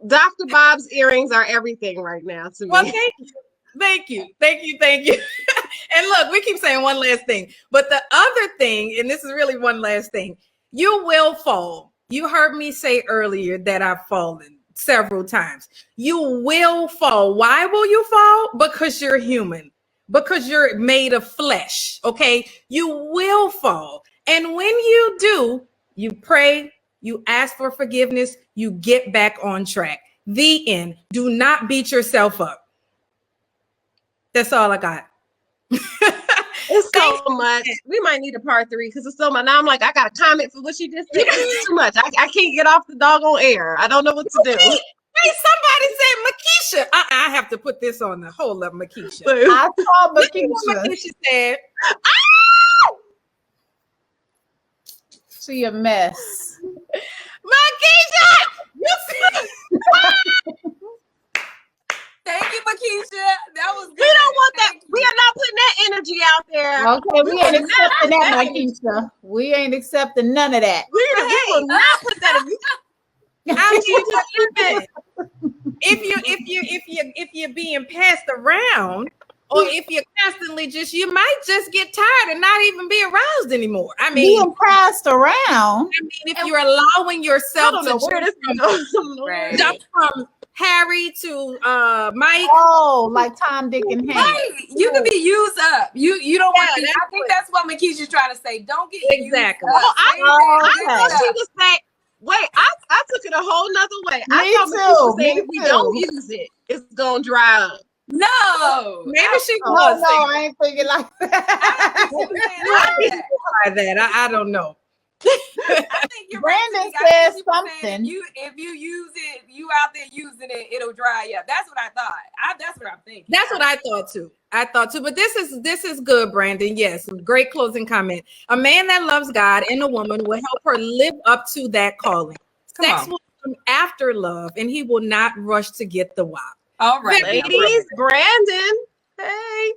Dr. Bob's earrings are everything right now to me. Well, thank you. And look, we keep saying one last thing, but the other thing, and this is really one last thing, you will fall. You heard me say earlier that I've fallen several times. You will fall. Why will you fall? Because you're human. Because you're made of flesh, okay? You will fall. And when you do, you pray, you ask for forgiveness, you get back on track. The end. Do not beat yourself up. That's all I got. It's so much. We might need a part 3 because it's so much. Now I'm like, I got a comment for what she just said. It's too much. I can't get off the doggone air. I don't know what to do. Hey, somebody said Makisha. I have to put this on the whole of Makisha. I saw Makisha. Makisha said, She a mess. Makisha! You see? Thank you, Makisha. That was good. We don't want that. We are not putting that energy out there. Okay, we ain't accepting that, Makisha. We ain't accepting none of that. We will not put that in. If you're being passed around, or if you're constantly you might just get tired and not even be aroused anymore. I mean, being passed around. I mean, if you're allowing yourself to jump from Harry to Mike. Oh, like Tom, Dick, and Harry. Right. You can be used up. You don't want to. I think that's what Makisha's trying to say. Don't get exactly. Used up. I thought she was saying. Wait, I took it a whole nother way. I thought Makisha was saying if we don't use it, it's gonna dry up. No, maybe she was. No, I ain't thinking like that. I don't know. I think you're Brandon right. says something. If you use it, you out there using it, it'll dry up. That's what I thought. That's what I'm thinking. That's what I thought too. But this is good, Brandon. Yes, great closing comment. A man that loves God and a woman will help her live up to that calling. Sex will come after love, and he will not rush to get the WAP. All right, ladies, Brandon. Hey.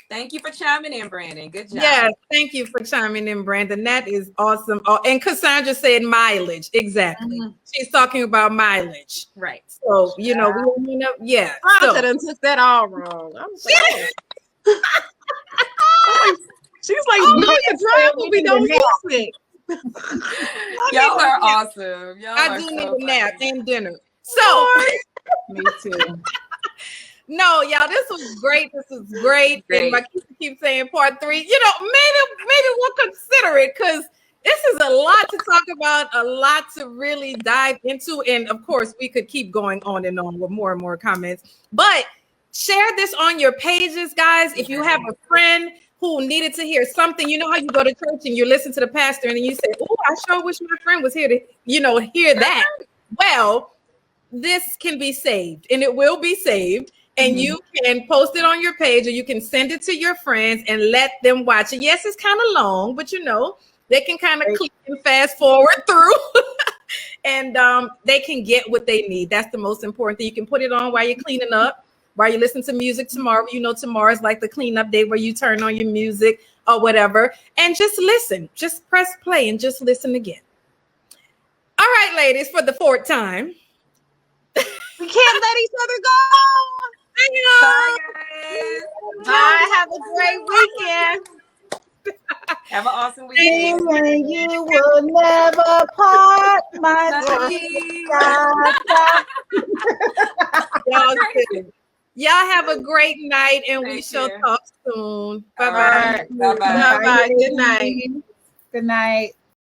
Thank you for chiming in, Brandon. Good job. Yes, thank you for chiming in, Brandon. That is awesome. Oh, and Cassandra said mileage. Exactly. Mm-hmm. She's talking about mileage. Right. So, you know, we don't know. Yeah. I done took that all wrong. I'm sorry. She's like, no, you drive, but we don't use it. Y'all are awesome. I do need a nap and dinner. So, me too. No, y'all, this was great. And Makisha keeps saying part 3. You know, maybe we'll consider it because this is a lot to talk about, a lot to really dive into. And of course, we could keep going on and on with more and more comments. But share this on your pages, guys. If you have a friend who needed to hear something, you know how you go to church and you listen to the pastor and then you say, oh, I sure wish my friend was here to, hear that. Well, this can be saved and it will be saved. And you can post it on your page or you can send it to your friends and let them watch it. Yes, it's kind of long, but they can kind of click and fast forward through. and they can get what they need. That's the most important thing. You can put it on while you're cleaning up, while you listen to music tomorrow. You know, tomorrow's like the cleanup day where you turn on your music or whatever, and just listen. Just press play and just listen again. All right, ladies, for the fourth time. We can't let each other go. Bye, guys. Bye. Have a great weekend. Have an awesome weekend. And you will never part, my Y'all have a great night, and we shall talk soon. Bye-bye. Bye-bye. Bye-bye. Good night. Good night.